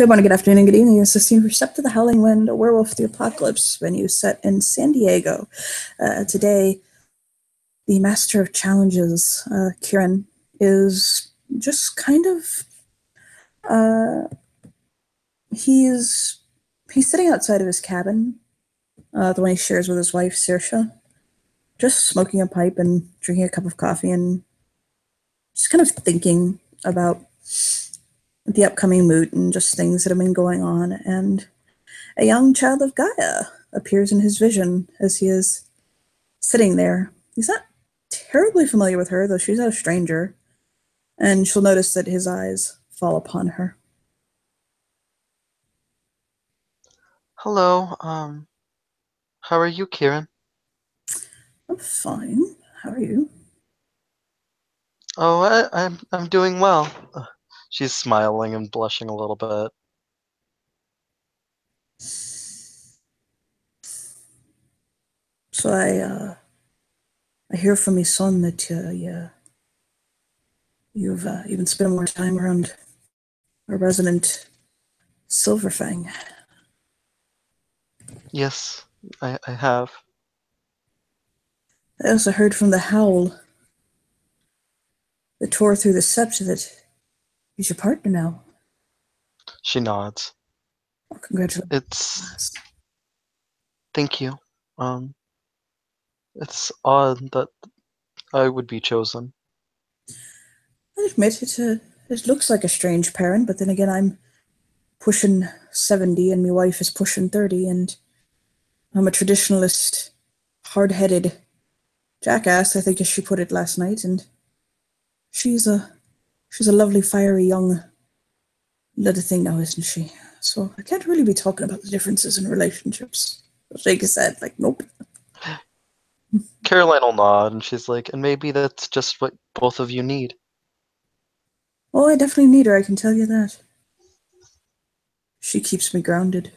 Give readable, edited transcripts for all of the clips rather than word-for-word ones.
Good morning, good afternoon, and good evening. This is Scene for Step to the Howling Wind, a Werewolf the Apocalypse venue set in San Diego. Today, the Master of Challenges, Kieran, is just kind of... he's sitting outside of his cabin, the one he shares with his wife, Saoirse, just smoking a pipe and drinking a cup of coffee and just kind of thinking about the upcoming moot and just things that have been going on. And a young child of Gaia appears in his vision as he is sitting there. He's not terribly familiar with her, though she's not a stranger, and she'll notice that his eyes fall upon her. Hello, how are you, Kieran? I'm fine. How are you? Oh, I'm doing well. She's smiling and blushing a little bit. So I hear from my son that you've been spending more time around our resident Silverfang. Yes, I have. I also heard from the Howl that tore through the Sept that he's your partner now. She nods. Oh, congratulations. Thank you. It's odd that I would be chosen. I admit it looks like a strange pairing, but then again, I'm pushing 70 and my wife is pushing 30, and I'm a traditionalist, hard-headed jackass, I think as she put it last night, and she's a lovely, fiery young little thing now, isn't she? So I can't really be talking about the differences in relationships. Like I said, like, nope. Caroline will nod, and she's like, and maybe that's just what both of you need. Oh, I definitely need her, I can tell you that. She keeps me grounded.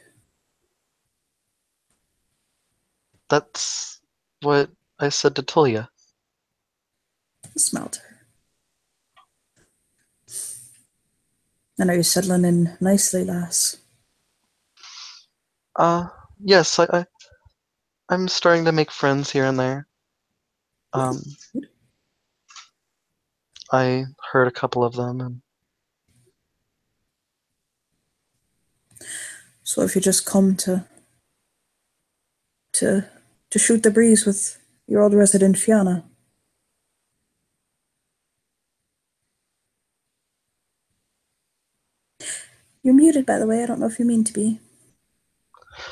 That's what I said to Tulia. I smelled her. And are you settling in nicely, lass? Yes, I'm starting to make friends here and there. I heard a couple of them, and so if you just come to shoot the breeze with your old resident Fiona. You're muted, by the way. I don't know if you mean to be.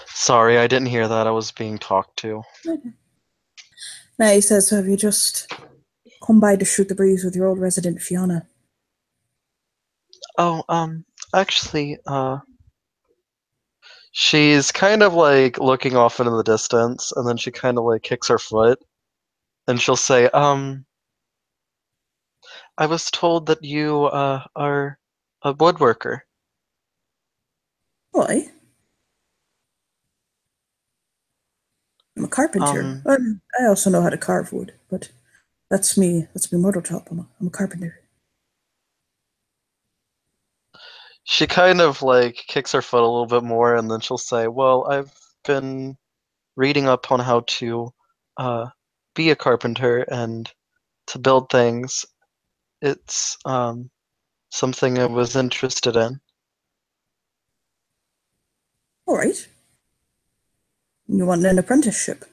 Sorry, I didn't hear that. I was being talked to. Okay. Now he says, so have you just come by to shoot the breeze with your old resident Fiona? Oh, actually, she's kind of like looking off into the distance, and then she kind of like kicks her foot, and she'll say, I was told that you, are a woodworker. Why? I'm a carpenter. I also know how to carve wood, but that's me. That's me mortal top. I'm a carpenter. She kind of like kicks her foot a little bit more, and then she'll say, well, I've been reading up on how to, be a carpenter and to build things. It's, something I was interested in. All right. You want an apprenticeship?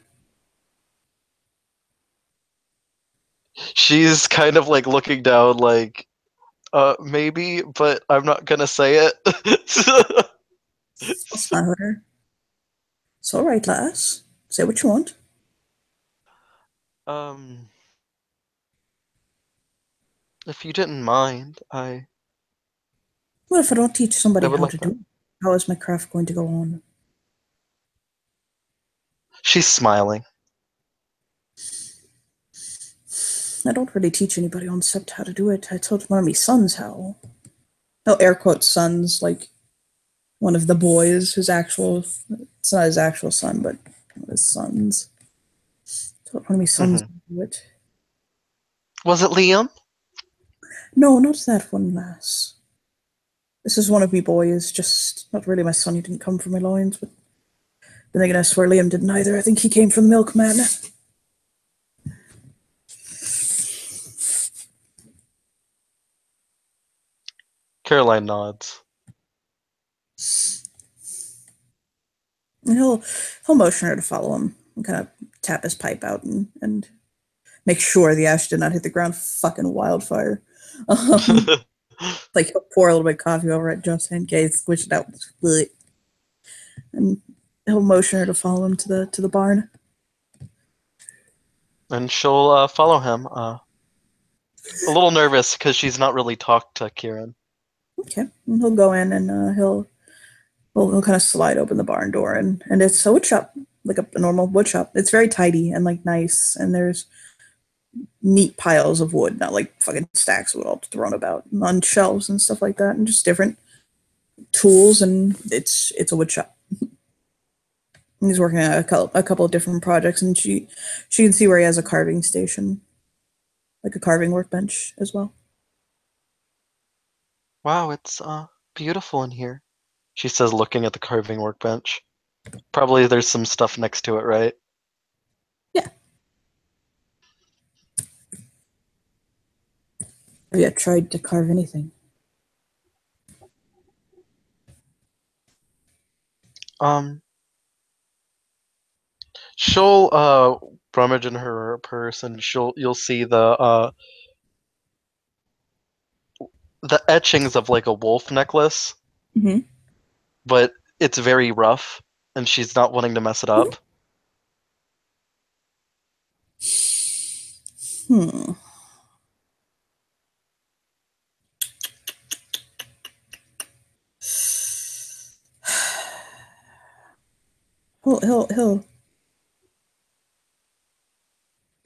She's kind of like looking down, like, maybe, but I'm not gonna say it. I'll smile at her. It's all right, lass. Say what you want. If you didn't mind, Well, if I don't teach somebody I would how like to that. do it, how is my craft going to go on? She's smiling. I don't really teach anybody on Sept how to do it. I taught one of my sons how. No, air quote sons, like one of the boys, it's not his actual son, but one of his sons. I taught one of my sons how to do it. Was it Liam? No, not that one, lass. This is one of me boys, just not really my son. He didn't come from my loins, but then again, I swear Liam didn't either. I think he came from the milkman. Caroline nods. And he'll motion her to follow him and kind of tap his pipe out and make sure the ash did not hit the ground fucking wildfire. Like he'll pour a little bit of coffee over it just in case, squish it out, and he'll motion her to follow him to the barn. And she'll follow him. A little nervous because she's not really talked to Kieran. Okay, and he'll go in and he'll kind of slide open the barn door and it's a wood shop, like a normal wood shop. It's very tidy and like nice, and there's neat piles of wood, not like fucking stacks of wood all thrown about on shelves and stuff like that, and just different tools. And it's a wood shop. He's working on a couple of different projects, and she can see where he has a carving station, like a carving workbench as well. Wow, it's beautiful in here, she says, looking at the carving workbench. Probably there's some stuff next to it, right? Yeah. Have you tried to carve anything? She'll rummage in her purse, and you'll see the etchings of like a wolf necklace, Mm-hmm. but it's very rough, and she's not wanting to mess it up. Hmm. He'll.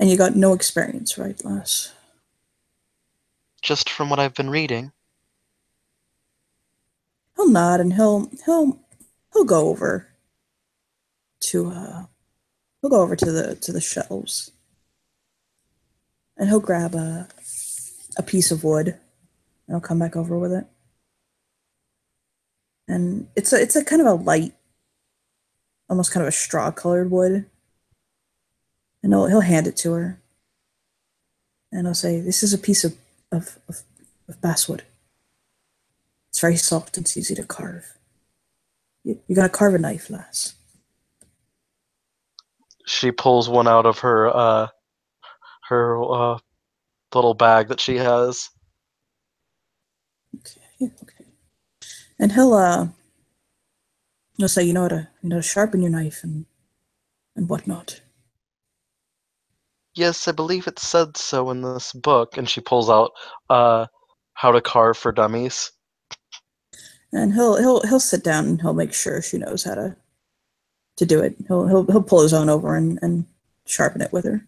And you got no experience, right, lass? Just from what I've been reading. He'll nod and he'll go over to the shelves, and he'll grab a piece of wood, and he'll come back over with it. And it's a kind of a light, almost kind of a straw colored wood. And he'll hand it to her, and he'll say, "This is a piece of, of, of basswood. It's very soft and it's easy to carve. You gotta carve a knife, lass." She pulls one out of her little bag that she has. Okay. And he'll say, you know to sharpen your knife and whatnot. Yes, I believe it said so in this book. And she pulls out How to Carve for Dummies. And he'll sit down and he'll make sure she knows how to do it. He'll pull his own over and sharpen it with her.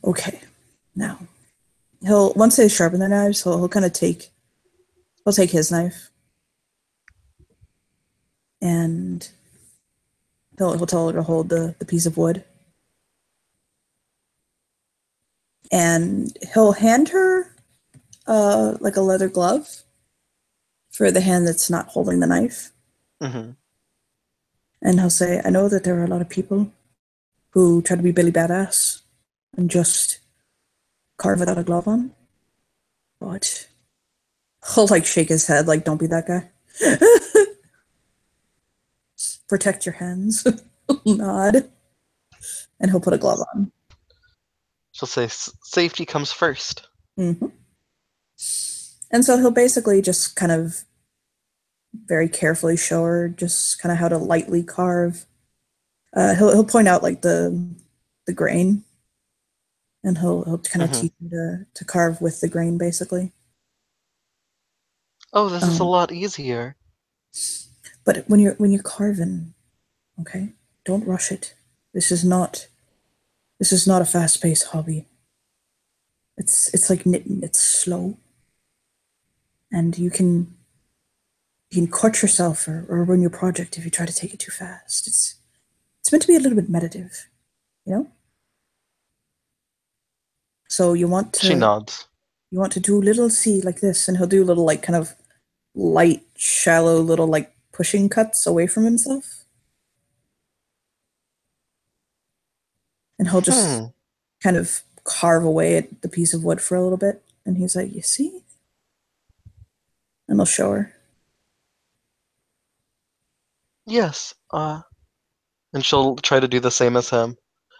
Okay. Now he'll once they sharpen their knives, he'll kind of he'll take his knife and he'll tell her to hold the piece of wood. And he'll hand her like a leather glove for the hand that's not holding the knife. Mm-hmm. And he'll say, "I know that there are a lot of people who try to be Billy Badass and just carve without a glove on. But he'll like shake his head like, don't be that guy. Protect your hands." Nod. And he'll put a glove on. She'll say, "Safety comes first." Mm-hmm. And so he'll basically just kind of very carefully show her just kind of how to lightly carve. He'll point out like the grain, and he'll kind of Mm-hmm. teach you to carve with the grain basically. Oh, this is a Um, lot easier. but when you're carving, okay, don't rush it. This is not a fast paced hobby. It's like knitting. It's slow, and you can cut yourself or ruin your project if you try to take it too fast. It's meant to be a little bit meditative, you know. So you want She to nods. You want to do little C like this, and he'll do little like kind of light, shallow little like pushing cuts away from himself. And he'll just Hmm. kind of carve away at the piece of wood for a little bit. And he's like, "You see?" And I'll show her. Yes. And she'll try to do the same as him.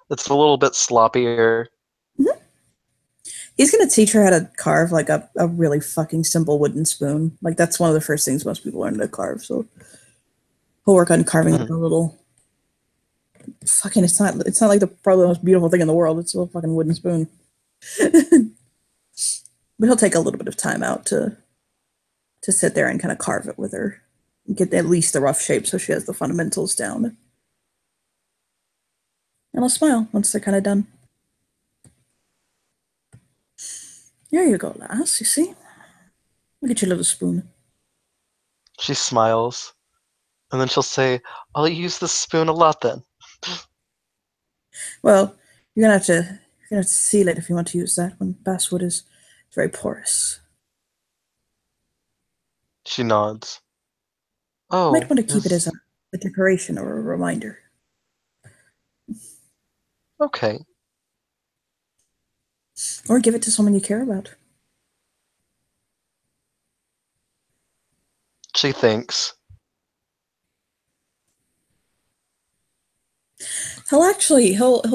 It's a little bit sloppier. Mhm. He's gonna teach her how to carve like a really fucking simple wooden spoon. Like that's one of the first things most people learn to carve. So he'll work on carving like Mhm. a little fucking. It's not like the probably the most beautiful thing in the world. It's a little fucking wooden spoon. But he'll take a little bit of time out to sit there and kind of carve it with her, get at least the rough shape so she has the fundamentals down. And I'll smile once they're kind of done. There you go, lass. You see? Look at your little spoon. She smiles, and then she'll say, "I'll use this spoon a lot then." Well, you're gonna have to seal it if you want to use that one. Basswood is very porous. She nods. You might Oh, want to keep it as is a decoration or a reminder. okay. Or give it to someone you care about. She thinks. He'll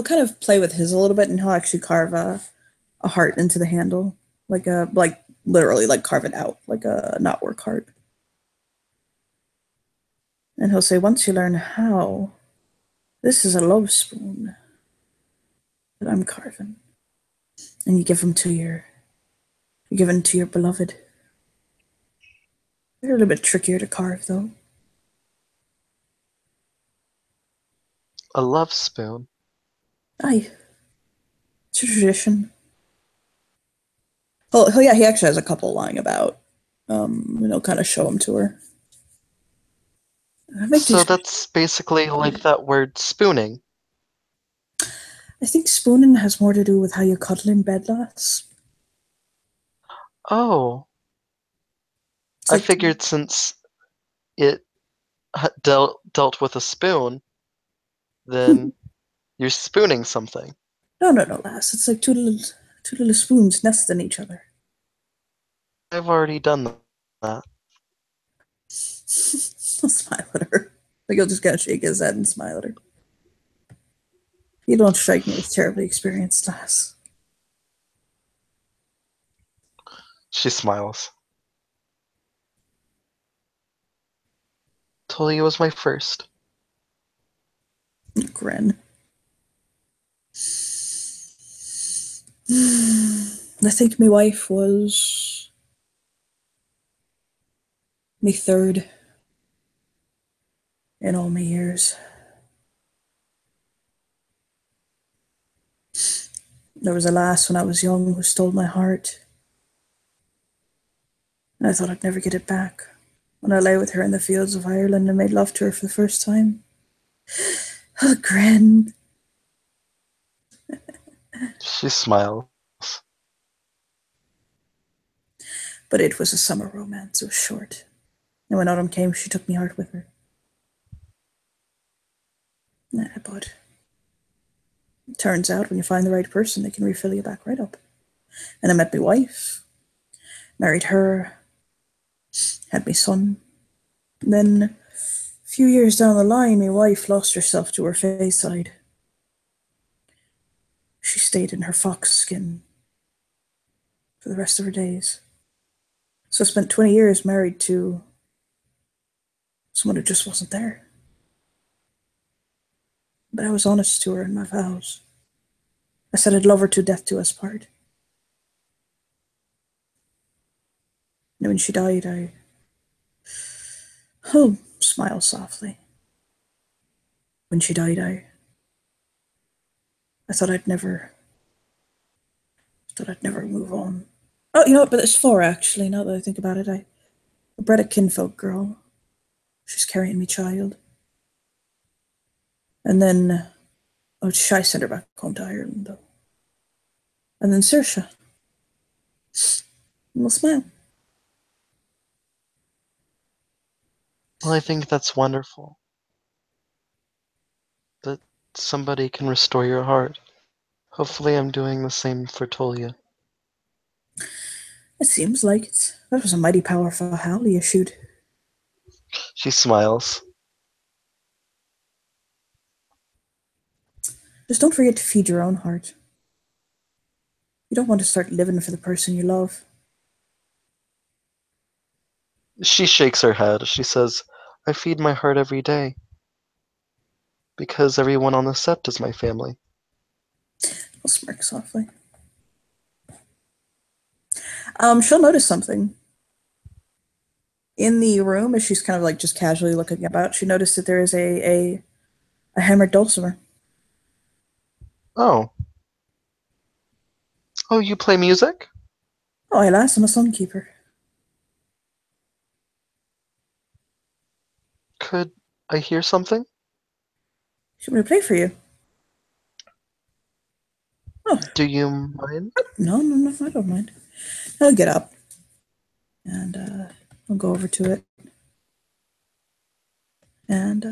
kind of play with his a little bit and he'll actually carve a heart into the handle. Like literally like carve it out, like a not work heart. And he'll say, once you learn how, this is a love spoon that I'm carving. And you give them to your beloved. They're a little bit trickier to carve though. A love spoon. Aye, it's a tradition. Yeah, he actually has a couple lying about. And he'll kind of show them to her. I make So these. that's basically like that word spooning. I think spooning has more to do with how you cuddle in bed, lass. Oh, It's I like figured since it dealt with a spoon, then you're spooning something. no, no, no, lass. It's like two little spoons nesting each other. I've already done that. I'll smile at her. Like he'll just kind of shake his head and smile at her. You don't strike me as terribly experienced, lass. She smiles. Tully was my first. Grin. I think my wife was me third in all my years. There was a lass when I was young who stole my heart, and I thought I'd never get it back. When I lay with her in the fields of Ireland and made love to her for the first time. Oh, grin. She smiles. But it was a summer romance. It was short. And when autumn came, she took me heart with her. But it turns out when you find the right person, they can refill you back right up. And I met my wife, married her, had my son. And then a few years down the line, my wife lost herself to her face side. She stayed in her fox skin for the rest of her days. So I spent 20 years married to someone who just wasn't there. But I was honest to her in my vows. I said I'd love her to death to us part. And when she died, oh, smile softly. When she died, I thought I'd never move on. Oh, you know what? But there's four actually. Now that I think about it, I bred a kinfolk girl. She's carrying me child, and then oh, I sent her back home to Ireland though. And then Saoirse. we'll smile. Well, I think that's wonderful that somebody can restore your heart. Hopefully, I'm doing the same for Tolia. It seems like it. That was a mighty powerful howl you shoot. She smiles. Just don't forget to feed your own heart. You don't want to start living for the person you love. She shakes her head. She says, I feed my heart every day because everyone on the set is my family. I'll smirk softly. She'll notice something. In the room, as she's kind of like just casually looking about, she noticed that there is a hammered dulcimer. Oh. Oh, you play music? Oh, alas, I'm a sunkeeper. Could I hear something? Should we play for you? Oh, Do you mind? no, no, no, I don't mind. He'll get up and I'll go over to it. And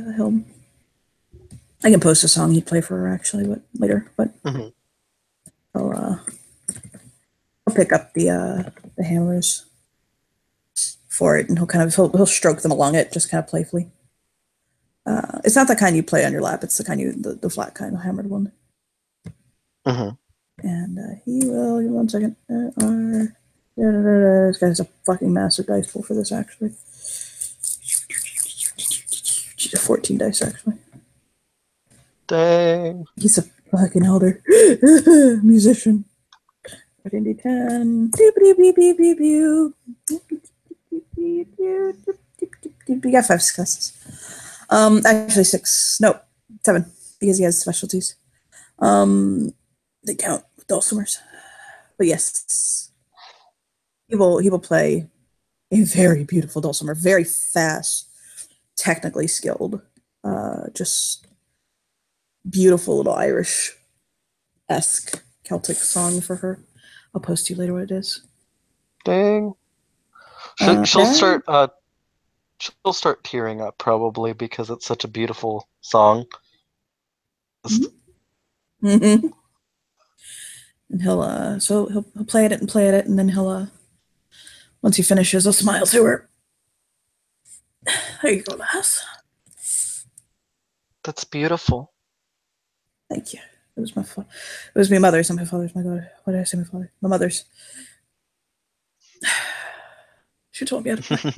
I can post a song he'd play for her actually, but later. But Mm-hmm. I'll pick up the hammers for it, and he'll stroke them along it, just kind of playfully. It's not the kind you play on your lap; it's the kind the flat kind, the hammered one. Mm-hmm. And he will. Give me 1 second. This guy's a fucking massive dice pool for this actually. She's a 14 dice actually. Dang. He's a fucking elder musician. 10. We got 5 successes. Actually 6. No, 7 because he has specialties. They count with dulcimers. But yes, he will play a very beautiful dulcimer, very fast, technically skilled, just beautiful little Irish-esque Celtic song for her. I'll post you later what it is. Dang. Uh, She'll that, start she'll start tearing up probably because it's such a beautiful song. mm-hmm. And he'll play at it and play at it, and then he'll once he finishes, he'll smile to her. There you go, lass. That's beautiful. Thank you. It was my it was my mother's, not my father's. My God, why did I say my father? My mother's. She told me how to play.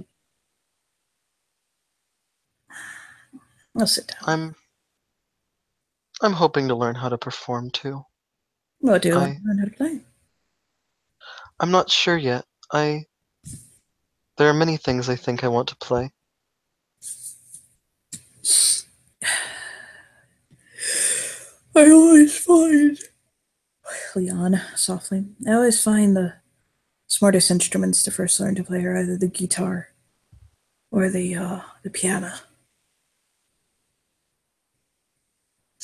I'll sit down. I'm hoping to learn how to perform too. What do you want I to learn how to play? I'm not sure yet. There are many things I think I want to play. I always find Leon softly. I always find the smartest instruments to first learn to play are either the guitar or the piano.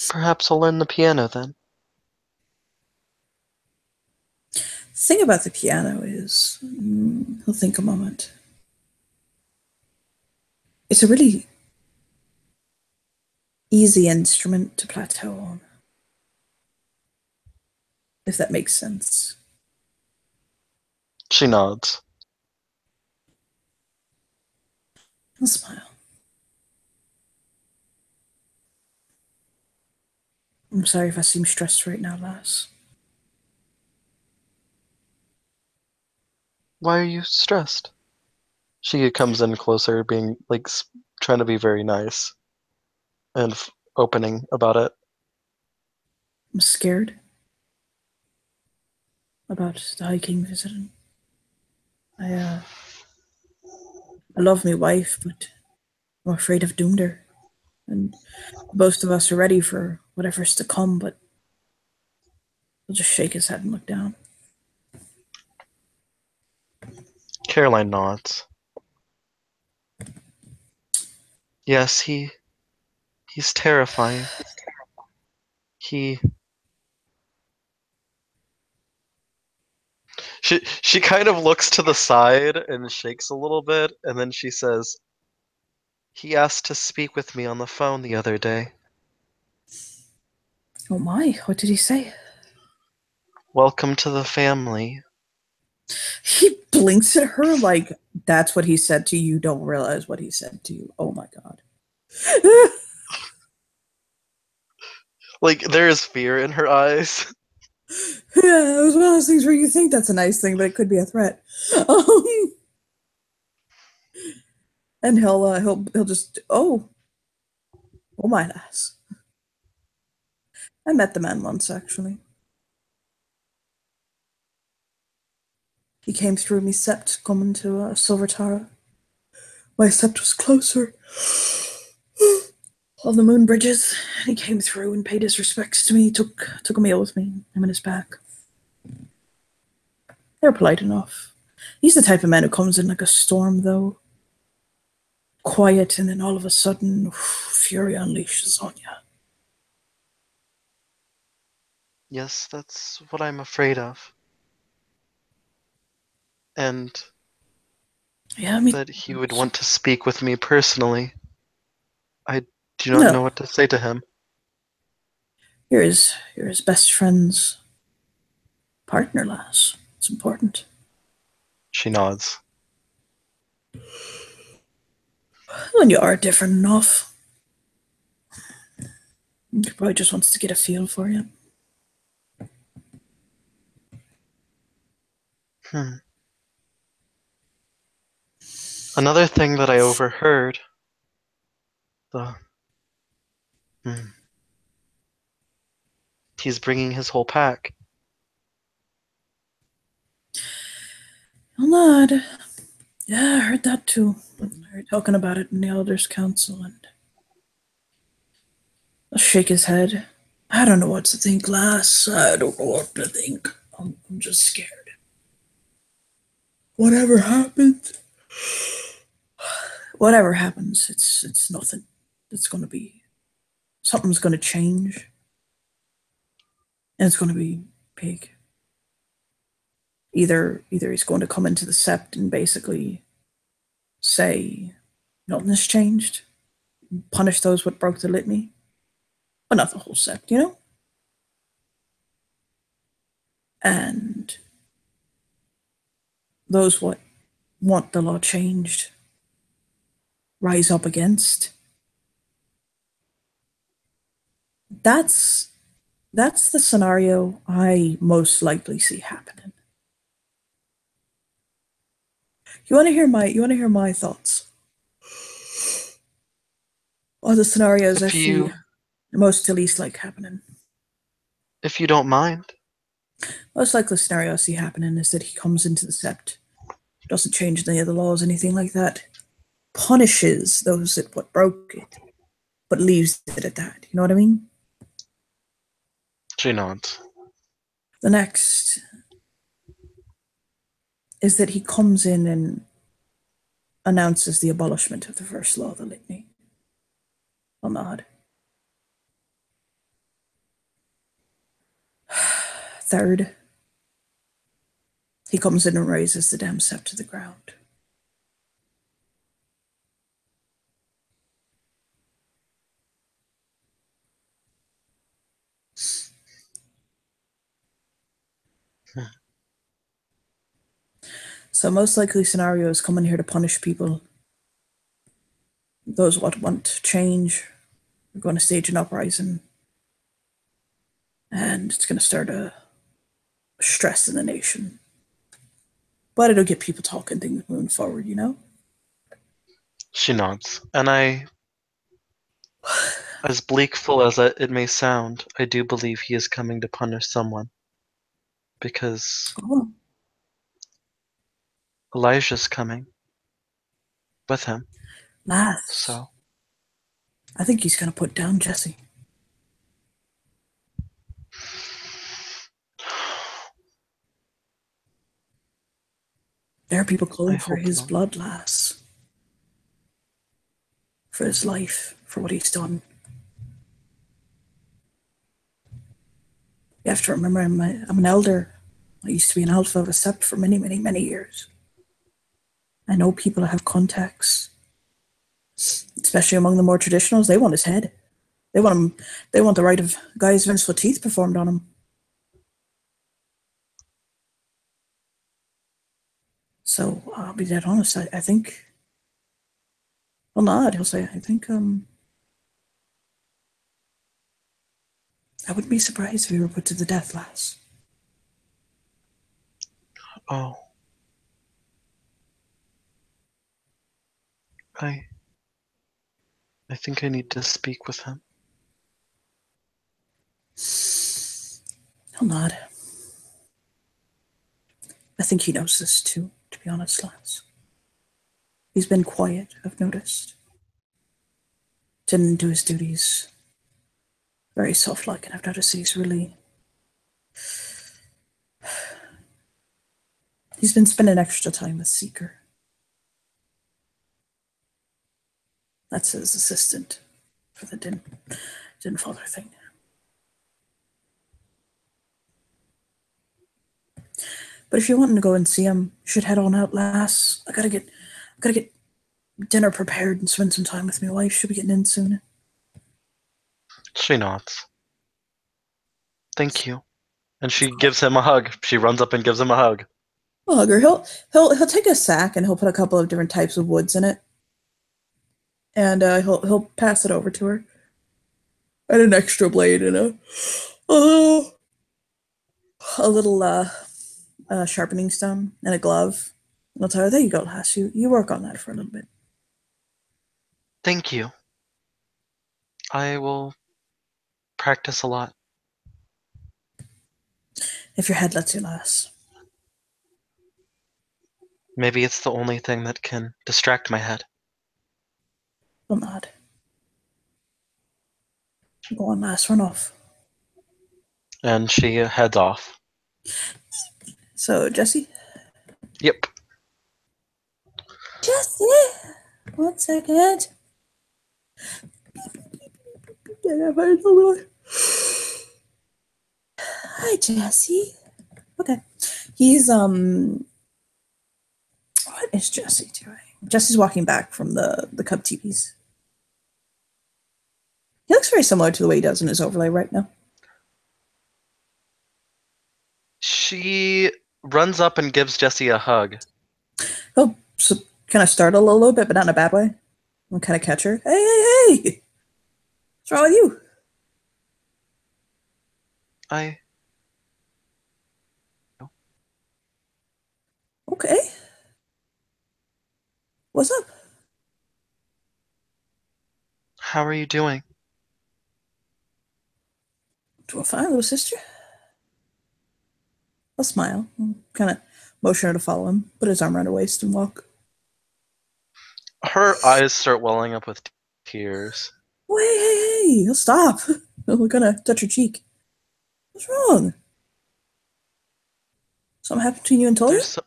Perhaps I'll learn the piano then. The thing about the piano is, he'll think a moment. It's a really easy instrument to plateau on, if that makes sense. She nods. I'll smile. I'm sorry if I seem stressed right now, lass. Why are you stressed? She comes in closer, being like trying to be very nice and opening about it. I'm scared about the High King visiting. I love my wife, but I'm afraid I've doomed her. And most of us are ready for whatever's to come, but he'll just shake his head and look down. Caroline nods. Yes, he's terrifying. He She kind of looks to the side and shakes a little bit, and then she says, "He asked to speak with me on the phone the other day. Oh my, what did he say? Welcome to the family." He blinks at her like that's what he said to you. Don't realize what he said to you. Oh my god. Like there is fear in her eyes. Yeah, it was one of those things where you think that's a nice thing, but it could be a threat. Um, and he'll just oh my lass. I met the man once actually. He came through me sept coming to Silver Tara. My sept was closer on the moon bridges. He came through and paid his respects to me. Took a meal with me. Him and his pack. They're polite enough. He's the type of man who comes in like a storm, though. Quiet, and then all of a sudden, fury unleashes on you. Yes, that's what I'm afraid of. And Yeah, I mean, that he would want to speak with me personally. I do not know no. what to say to him. You're his best friend's partner, lass. It's important. She nods. When you are different enough, he probably just wants to get a feel for you. Hmm. Another thing that I overheard, the he's bringing his whole pack. Oh, lad. Yeah, I heard that too. I heard talking about it in the Elders' Council, and I'll shake his head. I don't know what to think, lass. I don't know what to think. I'm just scared. Whatever happens, whatever happens, it's nothing. It's gonna be something's gonna change, and it's gonna be big. Either he's going to come into the sept and basically say nothing has changed, punish those what broke the litany, but not the whole sept, you know. And those what want the law changed rise up against. That's that's the scenario I most likely see happening. You want to hear my thoughts on the scenarios I If see you most to least like happening. if you don't mind. Most likely scenario I see happening is that he comes into the sept, doesn't change any of the laws, anything like that, punishes those that what broke it, but leaves it at that. You know what I mean? She nods. The next is that he comes in and announces the abolishment of the first law of the litany. I'll nod. Third, he comes in and raises the damn sept to the ground. So most likely scenario is coming here to punish people. Those what want change are going to stage an uprising, and it's going to start a stress in the nation. But it'll get people talking, things moving forward, you know? She nods. And as bleakful as it may sound, I do believe he is coming to punish someone. Because Oh, Elijah's coming with him. lass. So I think he's going to put down Jesse. There are people I calling for hope his not. blood, lass. For his life, for what he's done. You have to remember, I'm an elder. I used to be an alpha of a sept for many, many, many years. I know people that have contacts, especially among the more traditionals. They want his head. They want him. They want the right of guys vengeful teeth performed on him. So I'll be dead honest. I think. Well, not. He'll say. I think. I wouldn't be surprised if he were put to the death, lass. Oh. I think I need to speak with him. He'll nod. I think he knows this too, to be honest, lass. He's been quiet, I've noticed. Didn't do his duties. Very soft-like, and I've noticed he's really... He's been spending extra time with Seeker. That's his assistant for the Din Father thing. But if you're wanting to go and see him, you should head on out, lass. I gotta get dinner prepared and spend some time with my wife. She'll be getting in soon. She nods. Thank you. And she gives him a hug. She runs up and gives him a hug. I'll hug her. He'll take a sack and he'll put a couple of different types of woods in it, and he'll pass it over to her. And an extra blade and a little sharpening stone and a glove. And I'll tell her, there you go, lass. You work on that for a little bit. Thank you. I will practice a lot. If your head lets you, lass. Maybe it's the only thing that can distract my head. We'll nod. Go on, lass. Run off. And she heads off. So, Jesse? Yep. Jesse! 1 second. Hi, Jesse. Okay. He's, what is Jesse doing? Jesse's walking back from the Cub TVs. He looks very similar to the way he does in his overlay right now. She runs up and gives Jesse a hug. He'll kind of startle a little bit, but not in a bad way. And kind of catch her. Hey! What's wrong with you? Okay. What's up? How are you doing? Doing fine, little sister. I'll smile. Kind of motion her to follow him. Put his arm around her waist and walk. Her eyes start welling up with tears. Wait, hey, he'll stop. We're gonna touch her cheek. What's wrong? Something happened between you and Toya?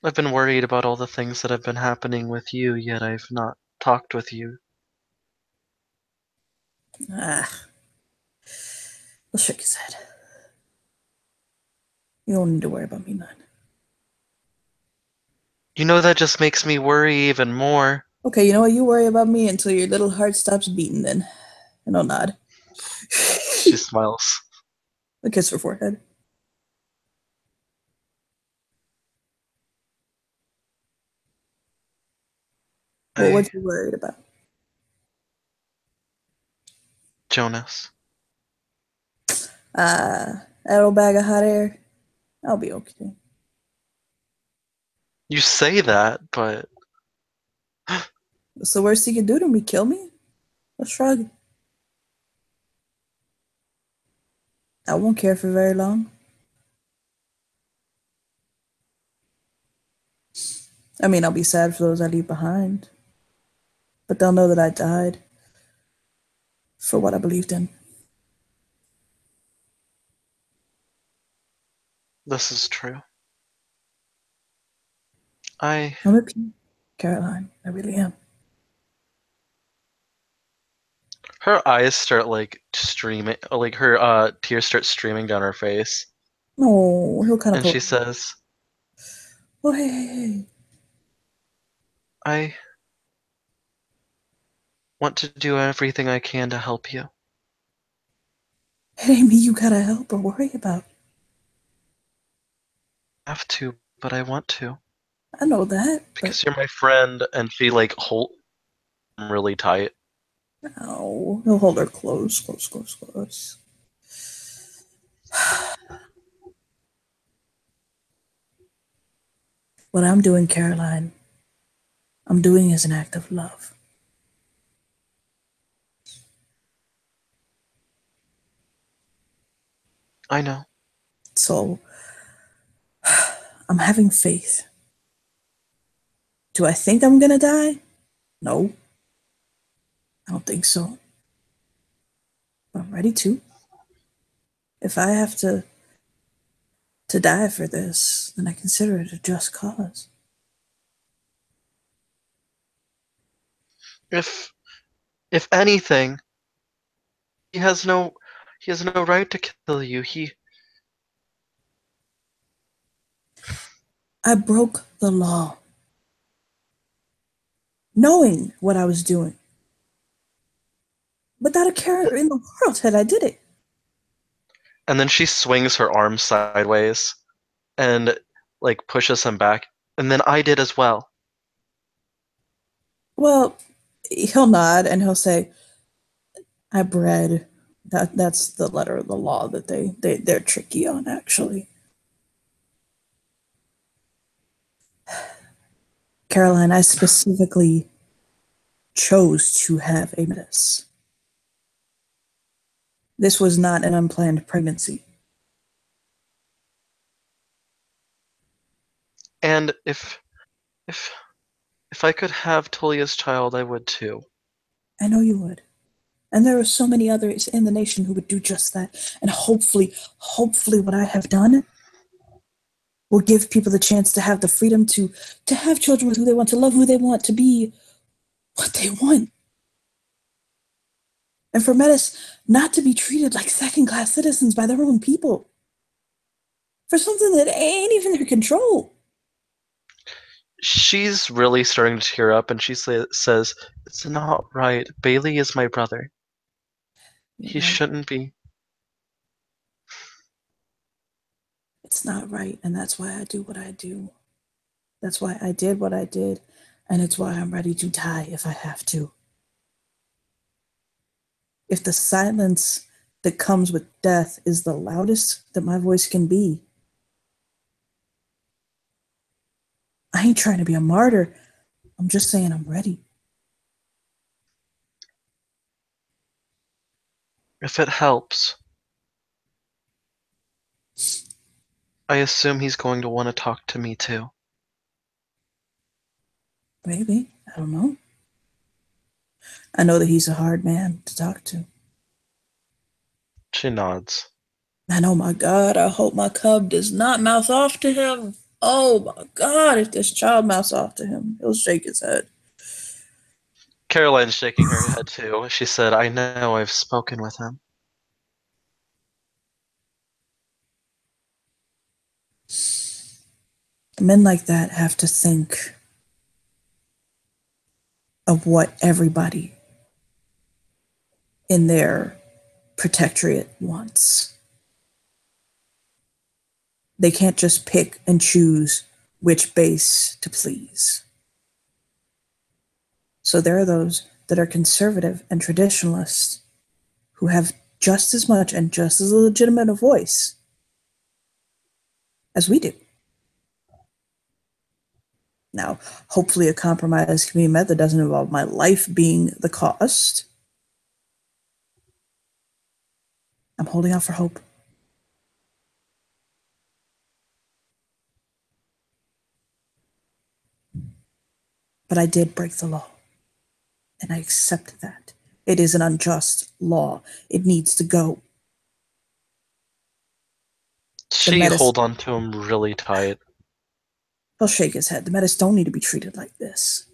I've been worried about all the things that have been happening with you, yet I've not talked with you. He'll shake his head. You don't need to worry about me, man. You know, that just makes me worry even more. Okay, you know what? You worry about me until your little heart stops beating then. And I'll nod. She smiles. I kiss her forehead. Well, what you worried about? Jonas. That old bag of hot air. I'll be okay. You say that, but... What's the worst he could do to me? Kill me? I'll shrug. I won't care for very long. I mean, I'll be sad for those I leave behind. But they'll know that I died for what I believed in. This is true. I'm at peace, Caroline. I really am. Her eyes start like streaming, like her tears start streaming down her face, No, he'll kind of and pull. she says, Oh, hey, hey, hey. "I want to do everything I can to help you. It ain't me you gotta help or worry about. I have to, but I want to I know that, but because you're my friend." And she like hold him really tight. no, he'll hold her close, close, close, close. What I'm doing, Caroline, I'm doing as an act of love. I know. So I'm having faith. Do I think I'm gonna die? No, I don't think so. But I'm ready to. If I have to die for this, then I consider it a just cause. If anything, he has no he has no right to kill you. I broke the law, knowing what I was doing, without a care in the world that I did it. And then she swings her arm sideways and like pushes him back. And then I did as well. Well, he'll nod and he'll say, I bred. That's the letter of the law that they're tricky on, actually. Caroline, I specifically chose to have a metis. This was not an unplanned pregnancy. And if if I could have Tullia's child, I would too. I know you would. And there are so many others in the nation who would do just that. And hopefully, what I have done will give people the chance to have the freedom to have children with who they want, to love who they want, to be what they want. And for Metis not to be treated like second class citizens by their own people for something that ain't even their control. She's really starting to tear up, and she says, "It's not right. Bailey is my brother. You're He right. shouldn't be." It's not right. And that's why I do what I do. That's why I did what I did. And it's why I'm ready to die if I have to. If the silence that comes with death is the loudest that my voice can be, I ain't trying to be a martyr. I'm just saying I'm ready. If it helps, I assume he's going to want to talk to me too. Maybe. I don't know. I know that he's a hard man to talk to. She nods. And oh my God, I hope my cub does not mouth off to him. Oh my God, if this child mouths off to him, he'll shake his head. Caroline's shaking her head too. She said, "I know, I've spoken with him." Men like that have to think of what everybody in their protectorate wants. They can't just pick and choose which base to please. So there are those that are conservative and traditionalists who have just as much and just as legitimate a voice as we do. Now, hopefully, a compromise can be met that doesn't involve my life being the cost. I'm holding out for hope. But I did break the law, and I accept that. It is an unjust law. It needs to go. The She Metis, holds on to him really tight. he'll shake his head. The Metis don't need to be treated like this.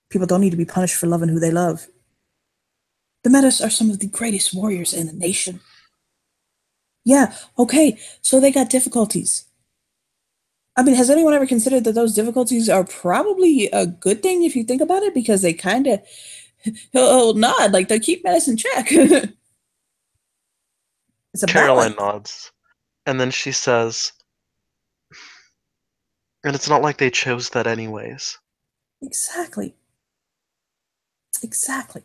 People don't need to be punished for loving who they love. The Metis are some of the greatest warriors in the nation. Yeah, okay, so they got difficulties. I mean, has anyone ever considered that those difficulties are probably a good thing if you think about it? Because they kind of he'll nod, like they keep Metis in check. It's a Caroline balance. nods, and then she says, and it's not like they chose that anyways. Exactly. Exactly.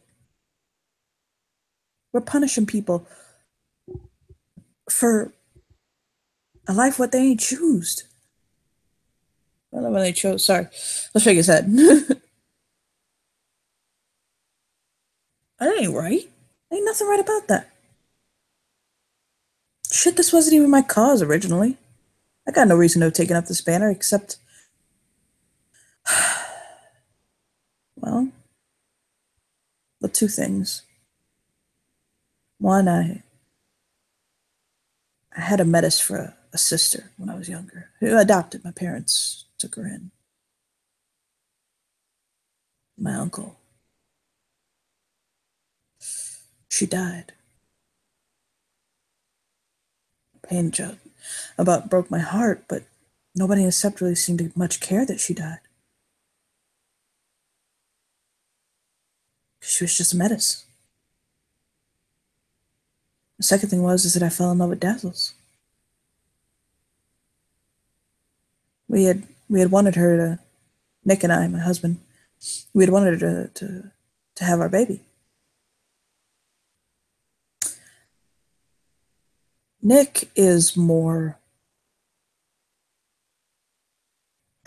We're punishing people for a life what they ain't choosed. I don't know when they chose. Sorry. Let's shake his head. That ain't right. Ain't nothing right about that. Shit, this wasn't even my cause originally. I got no reason to have taken up this banner except, well, the two things. One, I had a metis for a sister when I was younger who adopted. My parents took her in. My uncle. She died. Pain joke about broke my heart, but nobody in the sept really seemed to much care that she died. She was just a metis. The second thing was is that I fell in love with Dazzles. We had wanted her to, Nick and I, my husband, we had wanted her to have our baby. Nick is more.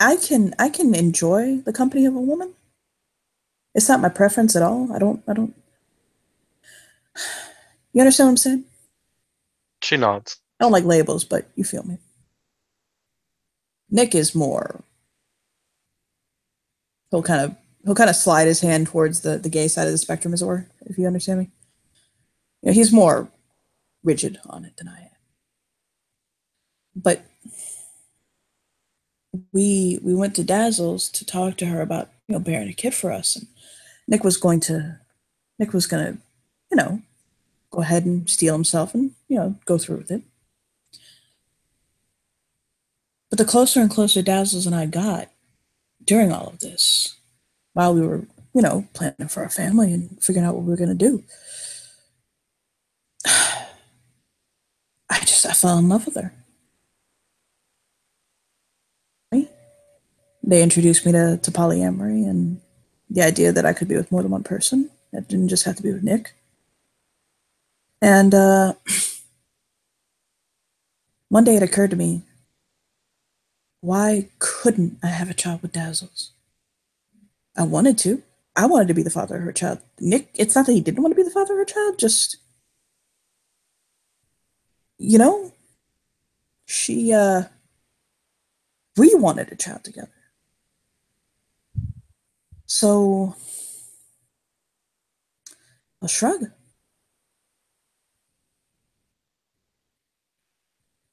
I can enjoy the company of a woman. It's not my preference at all. I don't. You understand what I'm saying? She nods. I don't like labels, but you feel me. Nick is more. He'll kind of he'll kind of slide his hand towards the gay side of the spectrum, as it were. If you understand me, he's more rigid on it than I am. But we went to Dazzles to talk to her about bearing a kid for us, and Nick was going to Nick was gonna you know go ahead and steal himself and go through with it. But the closer and closer Dazzles and I got during all of this, while we were planning for our family and figuring out what we were gonna do, I fell in love with her. They introduced me to polyamory and the idea that I could be with more than one person. It didn't just have to be with Nick. And one day it occurred to me, why couldn't I have a child with Dazzles? I wanted to. I wanted to be the father of her child. Nick, it's not that he didn't want to be the father of her child, just, you know, she, we wanted a child together. So, a shrug.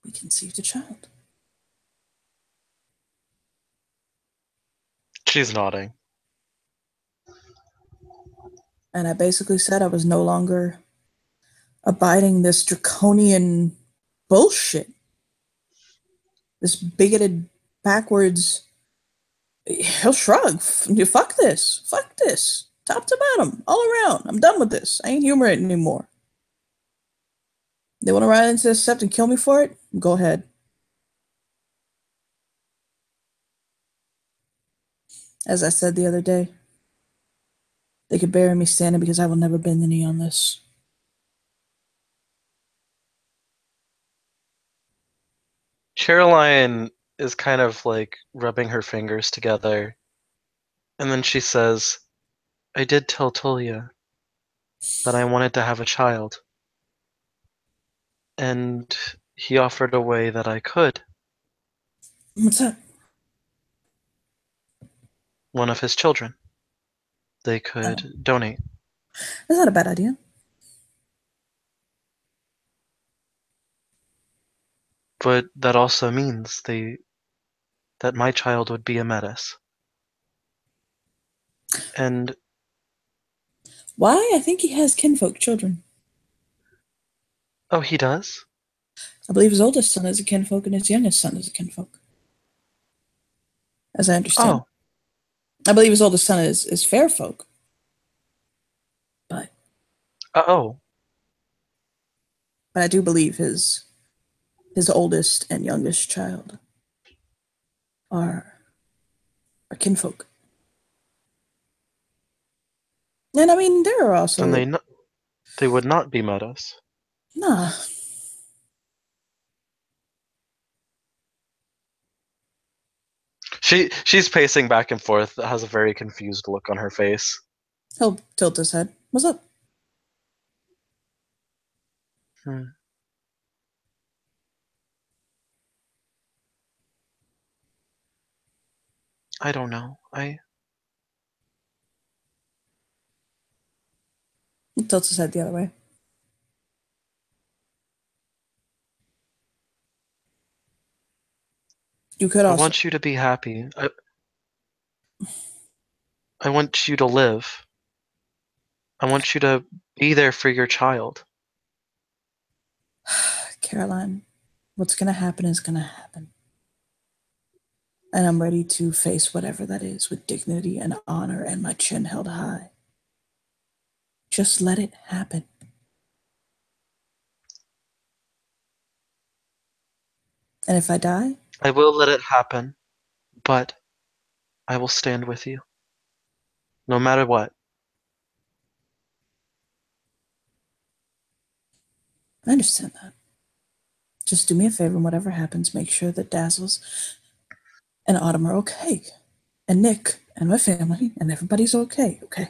We conceived a child. She's nodding. And I basically said I was no longer abiding this draconian bullshit, this bigoted, backwards. He'll shrug. Fuck this. Fuck this. Top to bottom, all around. I'm done with this. I ain't humor it anymore. They want to ride into this sept and kill me for it? Go ahead. As I said the other day, they could bury me standing because I will never bend the knee on this. Caroline is kind of like rubbing her fingers together, and then she says, I did tell Tulia that I wanted to have a child, and he offered a way that I could, What's that? one of his children. They Oh, could donate. that's not a bad idea. But that also means that my child would be a metis. And Why? I think he has kinfolk children. Oh, he does? I believe his oldest son is a kinfolk and his youngest son is a kinfolk, as I understand. Oh, I believe his oldest son is fair folk, but oh. I do believe his oldest and youngest child are kinfolk. And I mean, there are Then also they would not be metas. nah. She's pacing back and forth, has a very confused look on her face. He'll tilt his head. What's up? Hmm. I don't know. He tilts his head the other way. You could I also. want you to be happy. I want you to live. I want you to be there for your child. Caroline, what's gonna happen is gonna happen. And I'm ready to face whatever that is with dignity and honor and my chin held high. Just let it happen. And if I die, I will let it happen, but I will stand with you, no matter what. I understand that. Just do me a favor and whatever happens, make sure that Dazzles and Autumn are okay. And Nick and my family and everybody's okay, okay?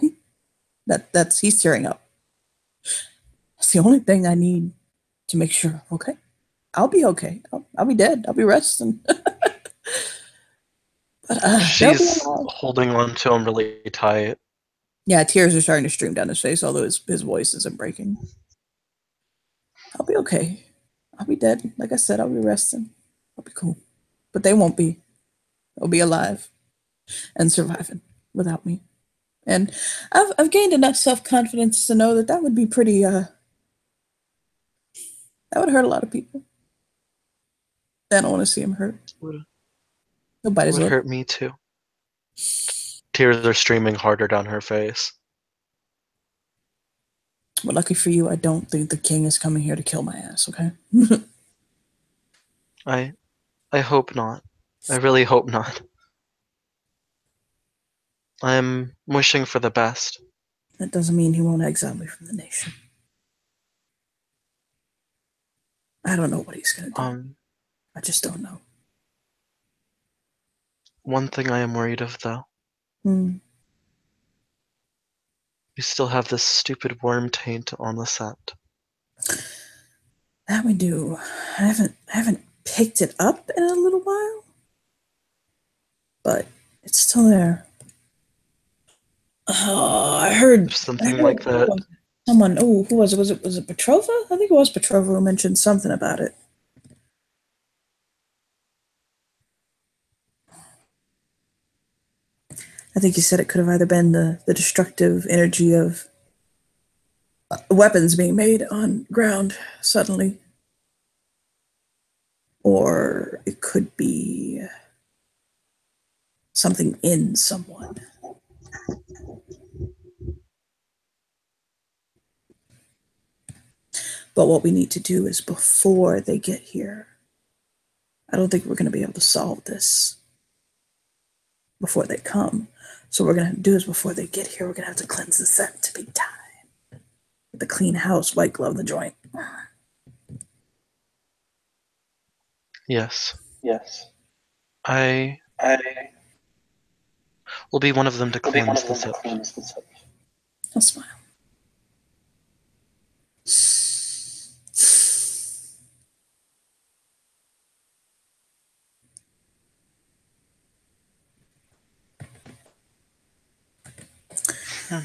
That's he's tearing up. That's the only thing I need to make sure, okay? I'll be okay. I'll be dead. I'll be resting. But they'll be She's alive. holding on to him really tight. Yeah, tears are starting to stream down his face, although his voice isn't breaking. I'll be okay. I'll be dead. Like I said, I'll be resting. I'll be cool. But they won't be. They'll be alive and surviving without me. And I've gained enough self confidence to know that that would be pretty. That would hurt a lot of people. I don't want to see him hurt. Would He'll bite his would lip. hurt me too. Tears are streaming harder down her face. But lucky for you, I don't think the king is coming here to kill my ass. Okay. I I hope not. I really hope not. I'm wishing for the best. That doesn't mean he won't exile me from the nation. I don't know what he's gonna do. Um, I just don't know. one thing I am worried of though. Hmm. You still have this stupid worm taint on the set. That we do. I haven't picked it up in a little while, but it's still there. Oh, I heard. If I something heard like that, someone. Oh, who was it? Was it Petrova? I think it was Petrova who mentioned something about it. I think he said it could have either been the destructive energy of weapons being made on ground suddenly, or it could be something in someone. But what we need to do is before they get here, I don't think we're going to be able to solve this before they come. So what we're going to do is before they get here, we're going to have to cleanse the set to big time. The clean house, white glove the joint. yes. Yes. I I will be one of them to will be one cleanse of the them to set. cleanse the set. I'll smile. Hmm.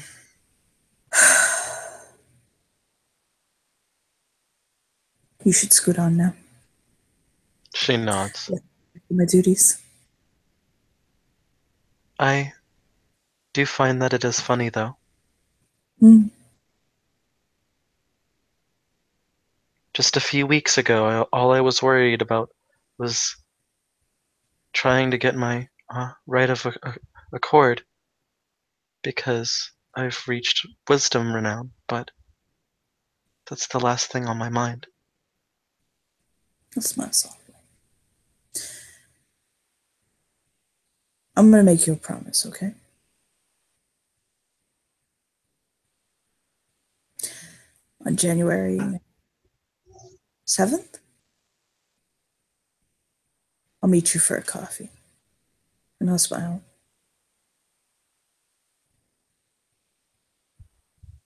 You should scoot on now. She nods. Yeah. My duties. I do find that it is funny though. Hmm. Just a few weeks ago, all I was worried about was trying to get my right of accord because I've reached wisdom renown, but that's the last thing on my mind. That's my soul. I'm gonna make you a promise, okay? On January 7th, I'll meet you for a coffee. And I'll smile.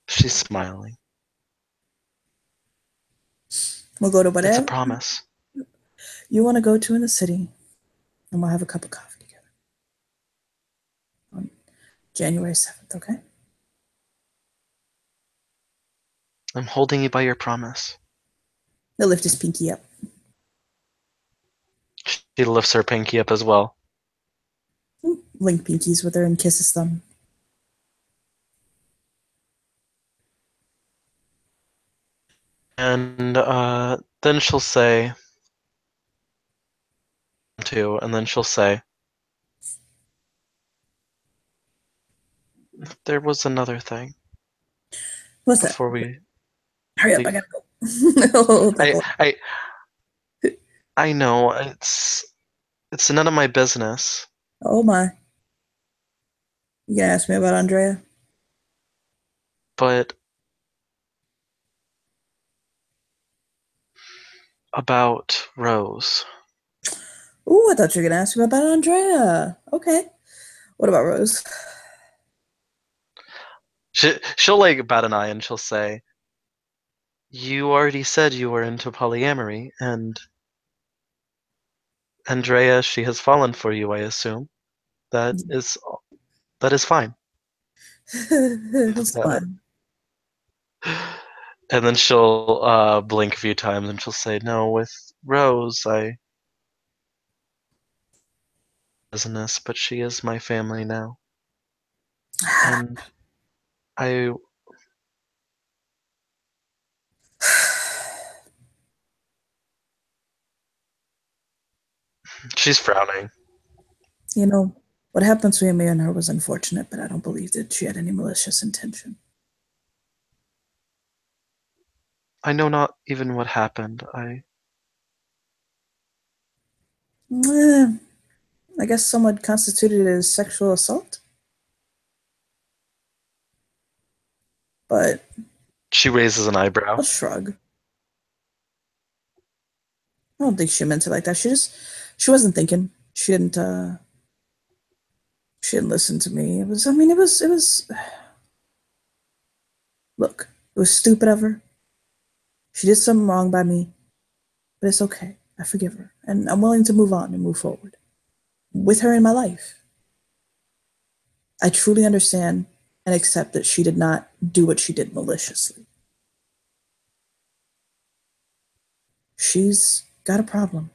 She's smiling. We'll go to It's a whatever promise. you want to go to in the city, and we'll have a cup of coffee together on January 7th, okay? I'm holding you by your promise. He'll lift his pinky up. She lifts her pinky up as well. Link pinkies with her and kiss his thumb. And then she'll say, too, and then she'll say, there was another thing What's that? before we Hurry up, I leave. gotta go. Hold that I, one. I, I know it's none of my business, Oh my. You gonna ask me about Andrea? but about Rose. Ooh, I thought you were gonna ask me about Andrea. Okay. What about Rose? She'll like bat an eye and she'll say, "You already said you were into polyamory, and Andrea, she has fallen for you, I assume. That is that is fine." That's Uh, fine. and then she'll blink a few times and she'll say, "No, with Rose, I business, but she is my family now, and I." She's frowning. You know, what happened between me and her was unfortunate, but I don't believe that she had any malicious intention. I know not even what happened. Eh, I guess someone constituted it as sexual assault, but She raises an eyebrow. I'll shrug. I don't think she meant it like that. She wasn't thinking. She didn't listen to me. It was, look, it was stupid of her. She did something wrong by me, but it's okay. I forgive her, and I'm willing to move on and move forward with her in my life. I truly understand and accept that she did not do what she did maliciously. She's got a problem,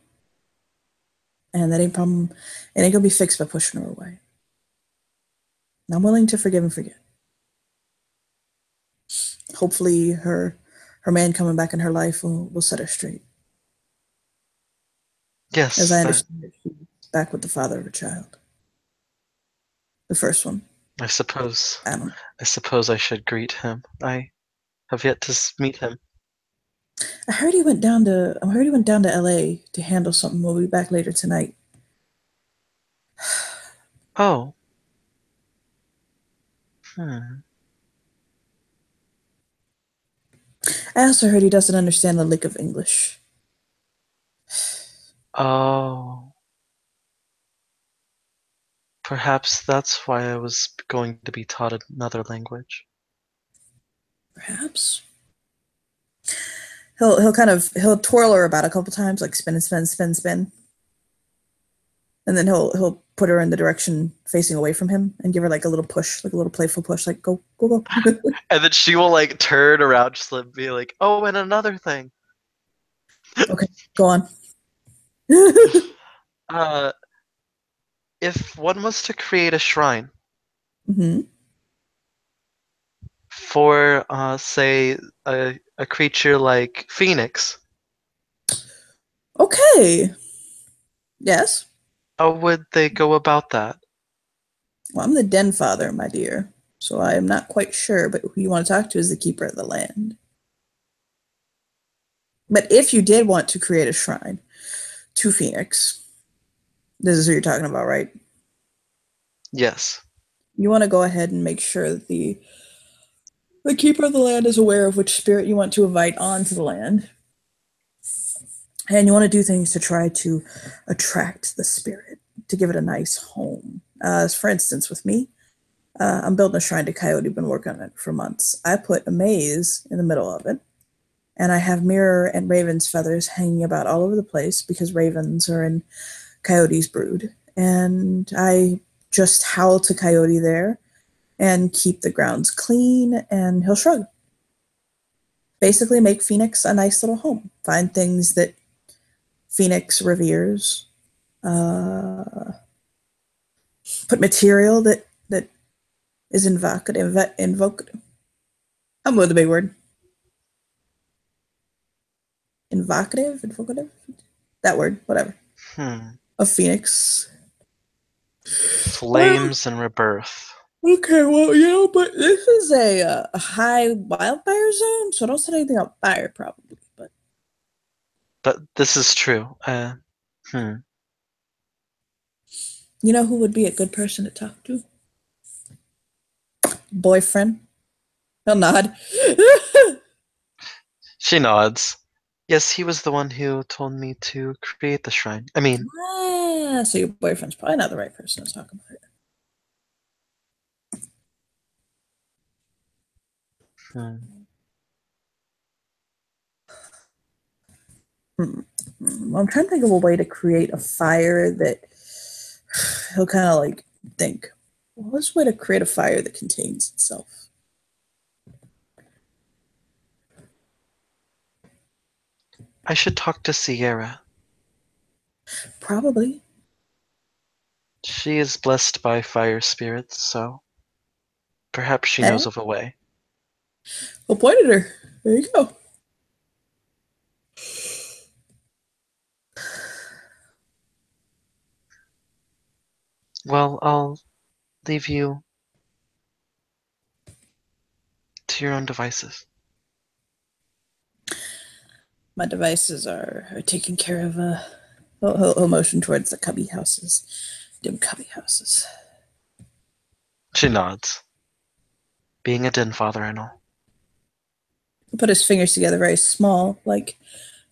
and that ain't problem. It ain't gonna be fixed by pushing her away. And I'm willing to forgive and forget. Hopefully, her man coming back in her life will set her straight. As Yes, I that understand it, she's back with the father of her child. The first one. I suppose. I don't know. I suppose I should greet him. I have yet to meet him. I heard he went down to LA to handle something. We'll be back later tonight. Oh. Hmm. I also heard he doesn't understand the lick of English. Oh. Perhaps that's why I was going to be taught another language. Perhaps. He'll twirl her about a couple times, like spin and spin, spin, spin. And then he'll put her in the direction facing away from him and give her like a little push, like a little playful push, like go, go, go. And then she will like turn around, just like, be like, "Oh, and another thing. Okay, go on. Uh, if one was to create a shrine Hmm. for say a creature like Phoenix, Okay. Yes. how would they go about that? Well, I'm the den father, my dear, so I am not quite sure, but who you want to talk to is the keeper of the land. But if you did want to create a shrine to Phoenix, this is who you're talking about, right? Yes. You want to go ahead and make sure that the keeper of the land is aware of which spirit you want to invite onto the land. And you want to do things to try to attract the spirit, to give it a nice home. For instance, with me, I'm building a shrine to Coyote, been working on it for months. I put a maze in the middle of it, and I have mirror and raven's feathers hanging about all over the place because ravens are in Coyote's brood. And I just howl to Coyote there and keep the grounds clean, and he'll shrug. Basically, make Phoenix a nice little home. Find things that Phoenix reveres. Put material that is invoked. I'm with the big word. Invocative, that word, whatever. Of Phoenix. Flames and rebirth. Okay, well, but this is a high wildfire zone, so don't set anything on fire, probably. But this is true. You know who would be a good person to talk to? Boyfriend. He'll nod. She nods. Yes, he was the one who told me to create the shrine. I mean, So your boyfriend's probably not the right person to talk about it. Well, I'm trying to think of a way to create a fire that he'll kind of like think. Well, what's a way to create a fire that contains itself? I should talk to Sierra. Probably. She is blessed by fire spirits, so perhaps she knows of a way. We'll point at her. There you go. Well, I'll leave you to your own devices. My devices are taking care of he'll motion towards the cubby houses. Dim cubby houses. She nods. Being a den father and all. He'll put his fingers together very small, like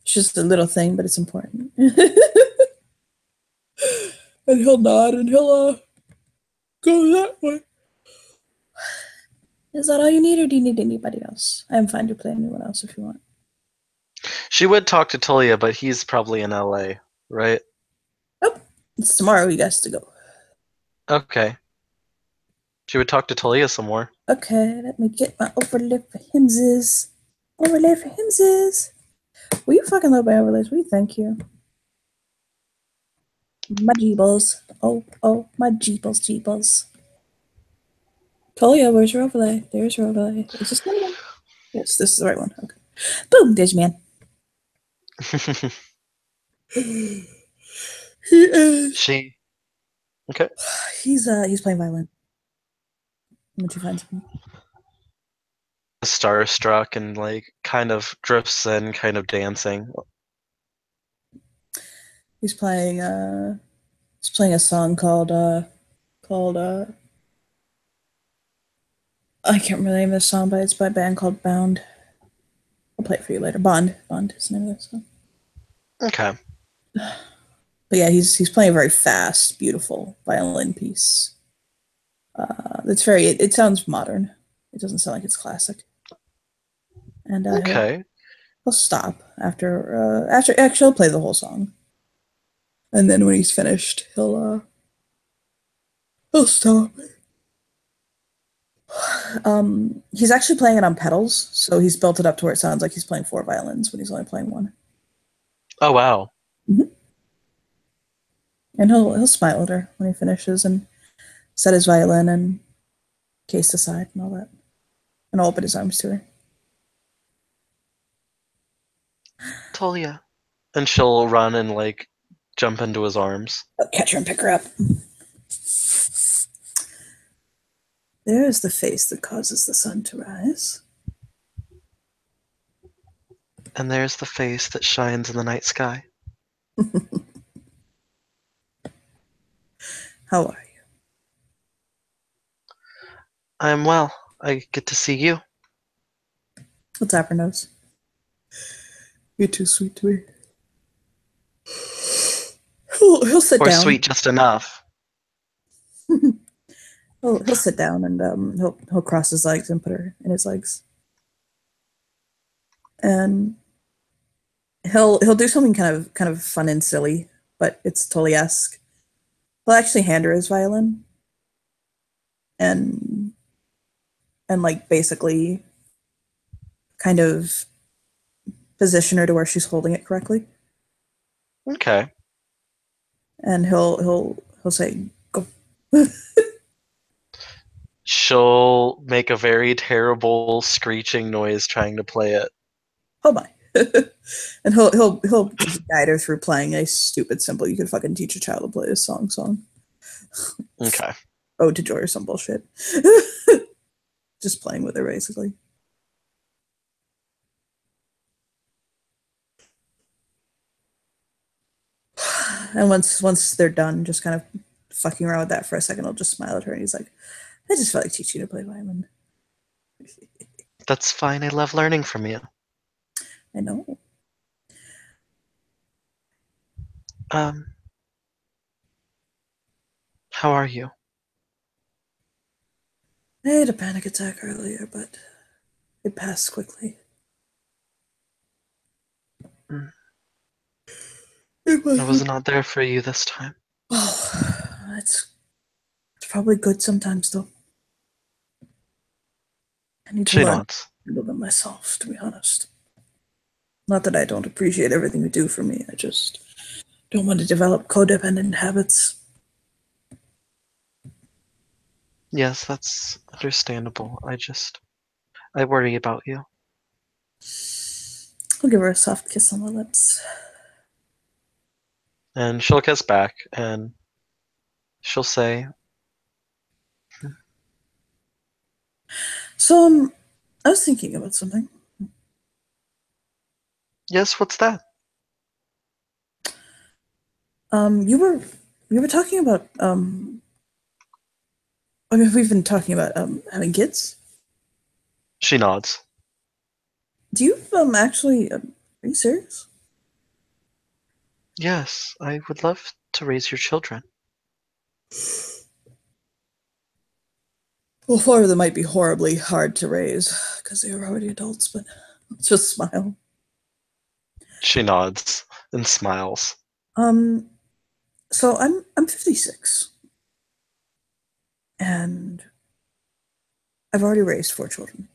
it's just a little thing, but it's important. And he'll nod and he'll go that way. Is that all you need, or do you need anybody else? I am fine to play anyone else if you want. She would talk to Tulia, but he's probably in LA, right? Nope. It's tomorrow he has to go. Okay. She would talk to Tulia some more. Okay, let me get my overlay for himses. Overlay for himses. Will you fucking load my overlays? Will you? Thank you. My jeebles. Oh, my jeebles. Tolia, where's your overlay? There's your overlay. Is this one? Yes, this is the right one. Okay. Boom, there's your man. He is. She. Okay. He's playing violin. Once you find something. Starstruck and like kind of drifts in, kind of dancing. He's playing a song called I can't remember the name of the song, but it's by a band called Bound. I'll play it for you later. Bond is the name of that song. Okay. But yeah, he's playing a very fast, beautiful violin piece. It's very. It sounds modern. It doesn't sound like it's classic. And Okay. he'll stop after actually he'll play the whole song. And then when he's finished, he'll stop. He's actually playing it on pedals, so he's built it up to where it sounds like he's playing 4 violins when he's only playing 1. Oh wow. Mm-hmm. And he'll smile at her when he finishes and set his violin and case aside and all that. and I'll open his arms to her. Tolia. And she'll run and like jump into his arms. I'll catch her and pick her up. There is the face that causes the sun to rise. And there's the face that shines in the night sky. How are you? I'm well. I get to see you. I'll tap her nose. You're too sweet to me. He'll sit Or down. sweet just enough. He'll sit down and he'll cross his legs and put her in his legs. And he'll do something kind of fun and silly, but it's Tully-esque. He'll actually hand her his violin and like basically kind of position her to where she's holding it correctly. Okay. And he'll say, "Go." She'll make a very terrible screeching noise trying to play it. Oh my. And he'll just guide her through playing a stupid simple. You could fucking teach a child to play a song. Okay. Ode to Joy or some bullshit. Just playing with her basically. And once they're done, just kind of fucking around with that for a second, I'll just smile at her and he's like, I just felt like teaching you to play violin. That's fine. I love learning from you. I know. How are you? I had a panic attack earlier, but it passed quickly. Mm. I was not there for you this time. Oh, it's probably good sometimes, though. I need to learn to handle them myself, to be honest. Not that I don't appreciate everything you do for me. I just don't want to develop codependent habits. Yes, that's understandable. I worry about you. I'll give her a soft kiss on the lips. And she'll kiss back and she'll say, So, I was thinking about something. yes, what's that? You were talking about I mean, we've been talking about having kids. She nods. Do you actually are you serious? Yes, I would love to raise your children. Well, four of them might be horribly hard to raise because they are already adults, but just smile. She nods and smiles. So I'm 56, and I've already raised four children.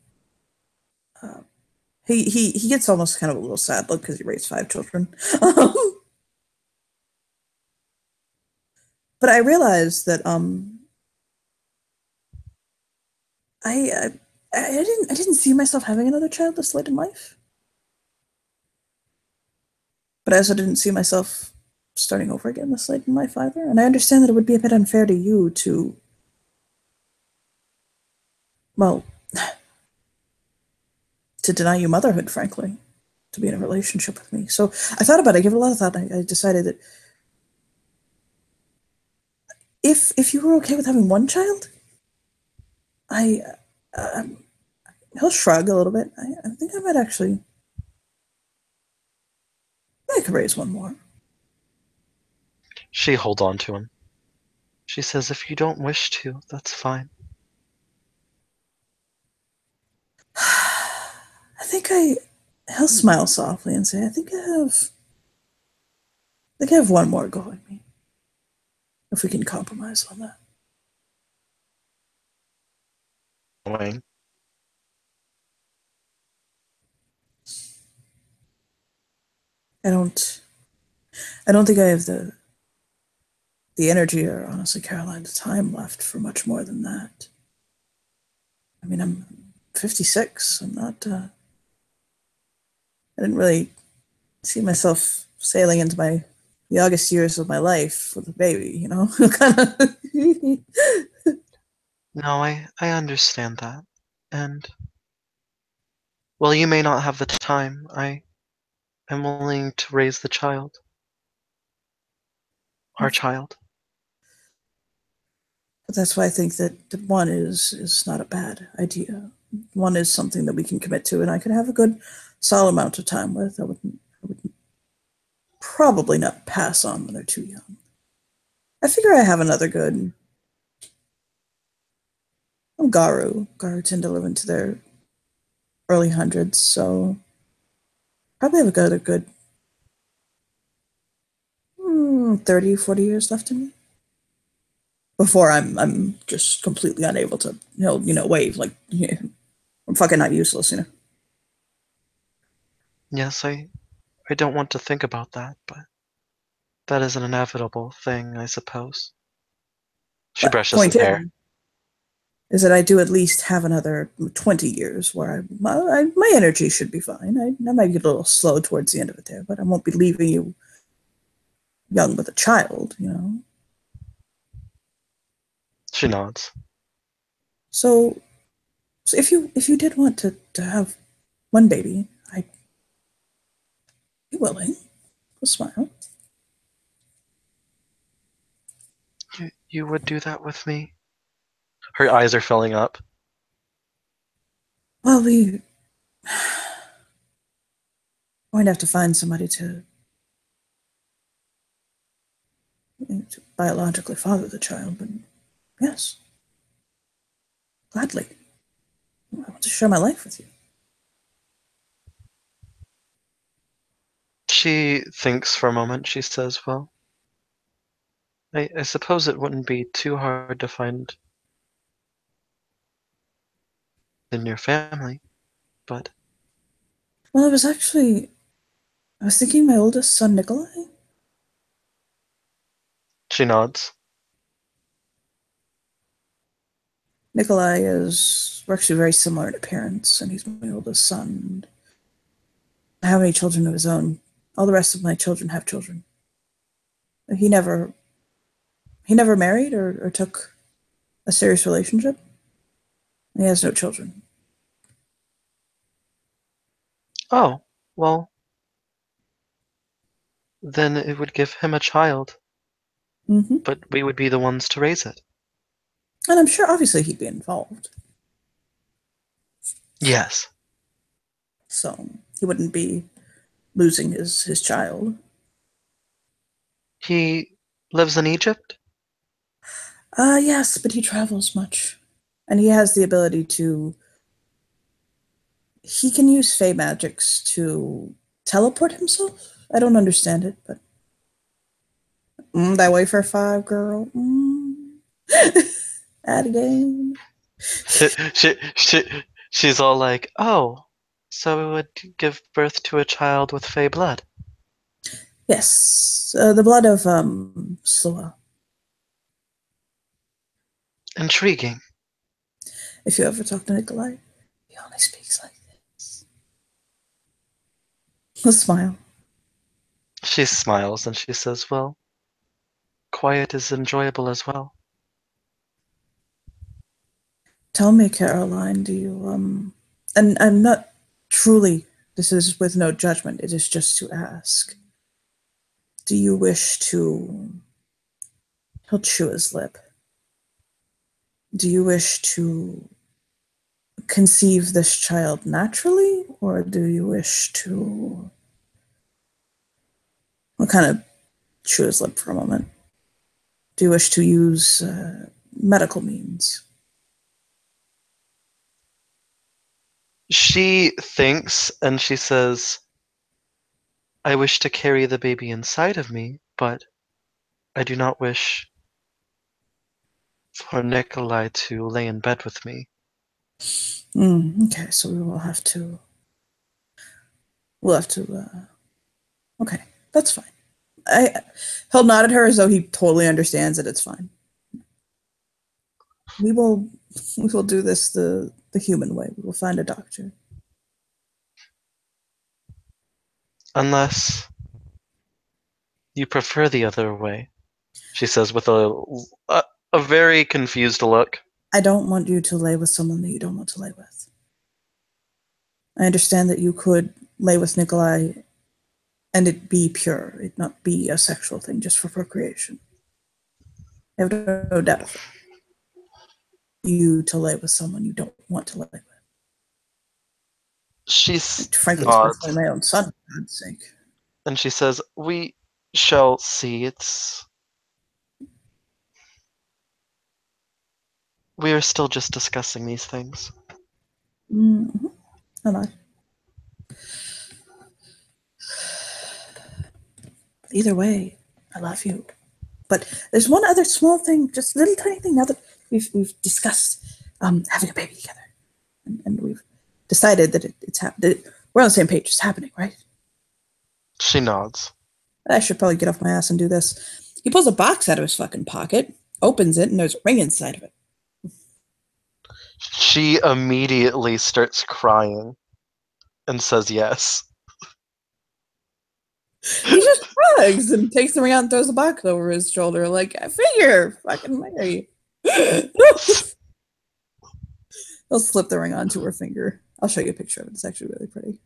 He gets almost kind of a little sad look because he raised five children. But I realized that I didn't see myself having another child this late in life. But I also didn't see myself starting over again this late in life either. And I understand that it would be a bit unfair to you to, well, to deny you motherhood, frankly, to be in a relationship with me. So I thought about it, I gave it a lot of thought, and I decided that if you were okay with having one child, I he'll shrug a little bit. I think I might actually, I could raise one more. She holds on to him. She says, if you don't wish to, that's fine. He'll smile softly and say, I think I have one more go in me. If we can compromise on that. Wayne. I don't think I have the energy or honestly, Caroline, the time left for much more than that. I mean, 56. I'm not. I didn't really see myself sailing into the August years of my life with a baby. You know, kind of. No, I understand that. And, well, you may not have the time. I am willing to raise the child. Our child. But that's why I think that one is not a bad idea. One is something that we can commit to, and I can have a good, solid amount of time with. I would probably not pass on when they're too young. I figure I have another good. I'm Garu. Garu tend to live into their early hundreds, so probably have a good 30, 40 years left in me before I'm just completely unable to wave like I'm fucking not useless, you know. Yes, I don't want to think about that, but that is an inevitable thing, I suppose. She But brushes point his hair. is that I do at least have another 20 years where my energy should be fine. I might get a little slow towards the end of it there, but I won't be leaving you young with a child, you know. She nods. So, so if you did want to have one baby, I'd be willing. A smile. You would do that with me? Her eyes are filling up. Well, we going to have to find somebody to biologically father the child, but yes, gladly. I want to share my life with you. She thinks for a moment. She says, well, I suppose it wouldn't be too hard to find in your family, but Well, I was thinking my oldest son, Nikolai. she nods. We're actually very similar in appearance, and he's my oldest son. I have any children of his own. All the rest of my children have children. He never, he never married or took a serious relationship. He has no children. Oh, well, then it would give him a child, Mm-hmm. but we would be the ones to raise it. And I'm sure, obviously, he'd be involved, Yes. so he wouldn't be losing his child. He lives in Egypt? Yes, but he travels much, and he has the ability to. He can use Fey magics to teleport himself. I don't understand it, but that way for five, girl. Add again. she, she's all like, oh, so it would give birth to a child with Fey blood. Yes, the blood of Sloa. Intriguing. If you ever talk to Nikolai, he only speaks like this. A smile. She smiles and she says, well, quiet is enjoyable as well. Tell me, Caroline, do you And I'm not truly. This is with no judgment. It is just to ask. Do you wish to? He'll chew his lip. Do you wish to conceive this child naturally, or do you wish to? We'll kind of chew his lip for a moment. Do you wish to use medical means? She thinks and she says, I wish to carry the baby inside of me, but I do not wish for Nikolai to lay in bed with me. Okay, so we'll have to. Okay, that's fine. He'll nod at her as though he totally understands that it's fine. We will do this the human way. We will find a doctor. Unless you prefer the other way, she says with a very confused look. I don't want you to lay with someone that you don't want to lay with. I understand that you could lay with Nikolai and it be pure, it not be a sexual thing just for procreation. I have no doubt of that. You to lay with someone you don't want to lay with. She's Frankly, nods, especially my own son, for God's sake. and she says, "We shall see. We are still just discussing these things." Mm-hmm. Am I? Either way, I love you. But there's one other small thing, just a little tiny thing. Now that we've discussed having a baby together, and we've decided that it's happened. We're on the same page. It's happening, right? She nods. I should probably get off my ass and do this. He pulls a box out of his fucking pocket, opens it, and there's a ring inside of it. She immediately starts crying and says yes. He just shrugs and takes the ring out and throws the box over his shoulder, like, I figure, fucking marry. He'll slip the ring onto her finger. I'll show you a picture of it. It's actually really pretty.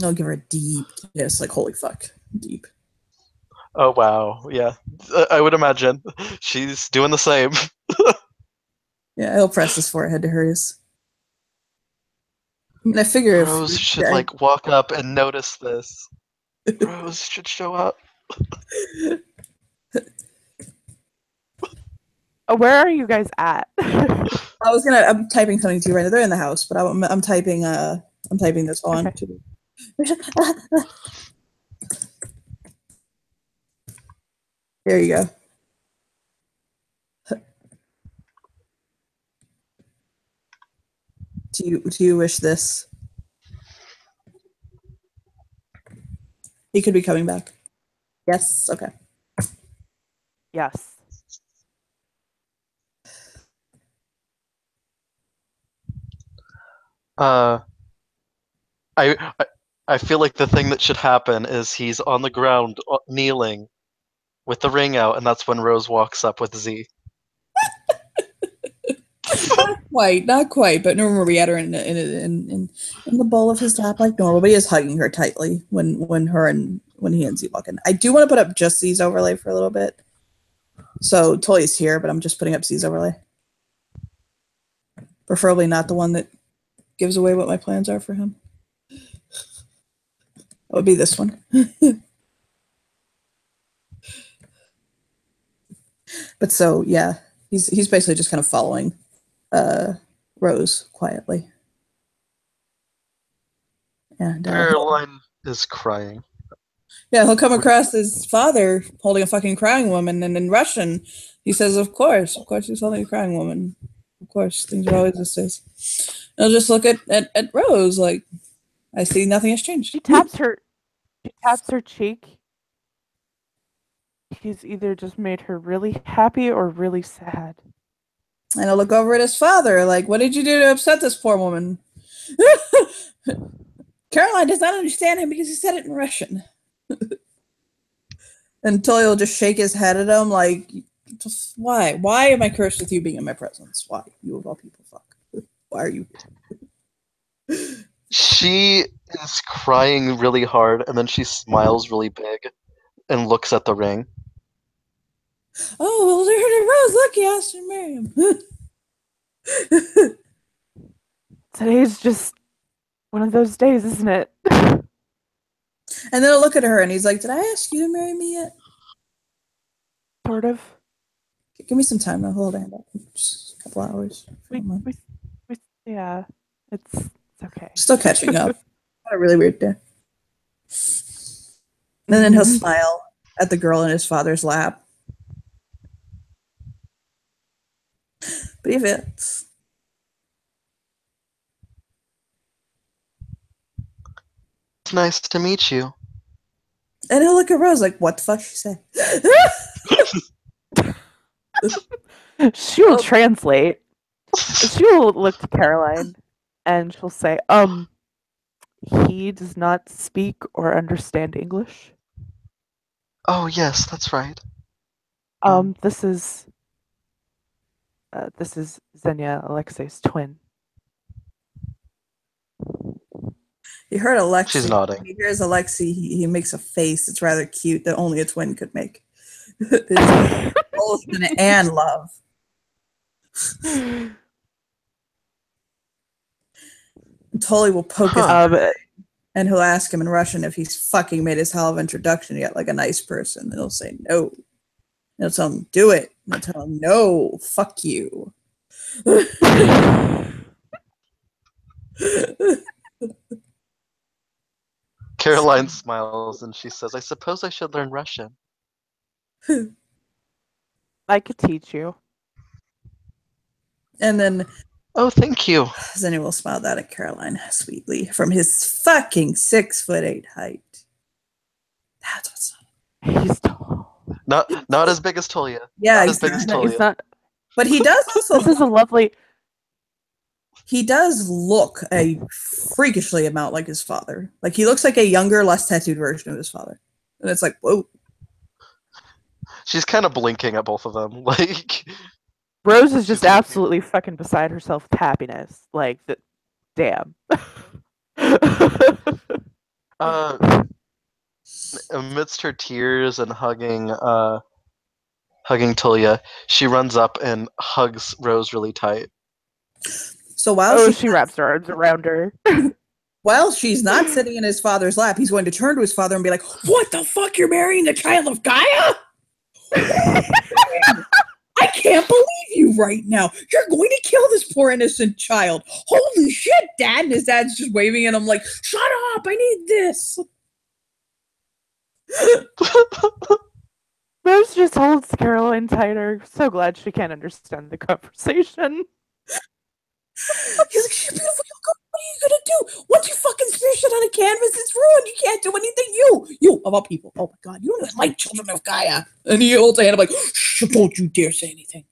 I'll give her a deep kiss, like, holy fuck, deep. Oh wow, yeah. I would imagine she's doing the same. Yeah, he'll press his forehead to hers. I mean, I figure Rose should like walk up and notice this. Rose should show up. Where are you guys at? I'm typing something to you right now. They're in the house, but I'm typing this on Okay. to. There you go. Do you wish this? He could be coming back. Yes. Okay. Yes. I I feel like the thing that should happen is he's on the ground kneeling with the ring out, and that's when Rose walks up with Z. Not quite, but normally we had her in the bowl of his lap like normal. But he is hugging her tightly when he and Z walk in. I do want to put up just Z's overlay for a little bit. So Toy's here, but I'm just putting up Z's overlay. Preferably not the one that gives away what my plans are for him. That would be this one. But so yeah, he's basically just kind of following Rose quietly. And Caroline is crying. yeah, he'll come across his father holding a fucking crying woman, and in Russian, he says, of course he's holding a crying woman. Of course, things are always this is. And he'll just look at Rose like, I see nothing has changed. She taps her cheek. He's either just made her really happy or really sad. And I'll look over at his father like, what did you do to upset this poor woman? Caroline does not understand him because he said it in Russian. And Tully will just shake his head at him like, just why? Why am I cursed with you being in my presence? Why? You of all people, fuck. Why are you here? She is crying really hard, and then she smiles really big and looks at the ring. Oh, well, Rose, look, you asked her to marry him. Today's just one of those days, isn't it? And then I'll look at her and he's like, did I ask you to marry me yet? Sort of. Give me some time now. Hold on. Just a couple hours. Yeah, it's okay. Still catching up. Had a really weird day. And then he'll smile at the girl in his father's lap. But he fits. It's nice to meet you. And he'll look at Rose like, what the fuck she say? She will translate. She will look to Caroline and she'll say, he does not speak or understand English. Oh yes, that's right. This is Xenia Alexei's twin. You heard Alexei. She's nodding. When he hears Alexei, he makes a face. It's rather cute that only a twin could make. It's both and love. And Tully will poke his eye, and he'll ask him in Russian if he's fucking made his hell of introduction yet, like a nice person. And he'll say no. And he'll tell him, do it. And he'll tell him, no, fuck you. Caroline smiles and she says, I suppose I should learn Russian. I could teach you. And then, oh, thank you. Xenia will smile that at Caroline sweetly from his fucking 6'8" height. That's what's up. He's tall. Not as big as Tolia. Yeah, not as big as Tolia. He's not. But he does also. This is a lovely. He does look a freakishly amount like his father. Like he looks like a younger, less tattooed version of his father. And it's like, whoa. She's kind of blinking at both of them. Like Rose is just absolutely fucking beside herself with happiness. Like, damn. Amidst her tears and hugging Tulia, she runs up and hugs Rose really tight. So while she wraps her arms around her. While she's not sitting in his father's lap, he's going to turn to his father and be like, what the fuck, you're marrying the child of Gaia? I can't believe you right now. You're going to kill this poor innocent child. Holy shit, Dad. And his dad's just waving at him like, shut up, I need this. Rose just holds Caroline tighter. So glad she can't understand the conversation. He's like, she's beautiful. What are you gonna do? Once you fucking spear shit on a canvas, it's ruined. You can't do anything. You of all people. Oh my god, you don't even like children of Gaia. And he holds a hand. I'm like, shh, don't you dare say anything.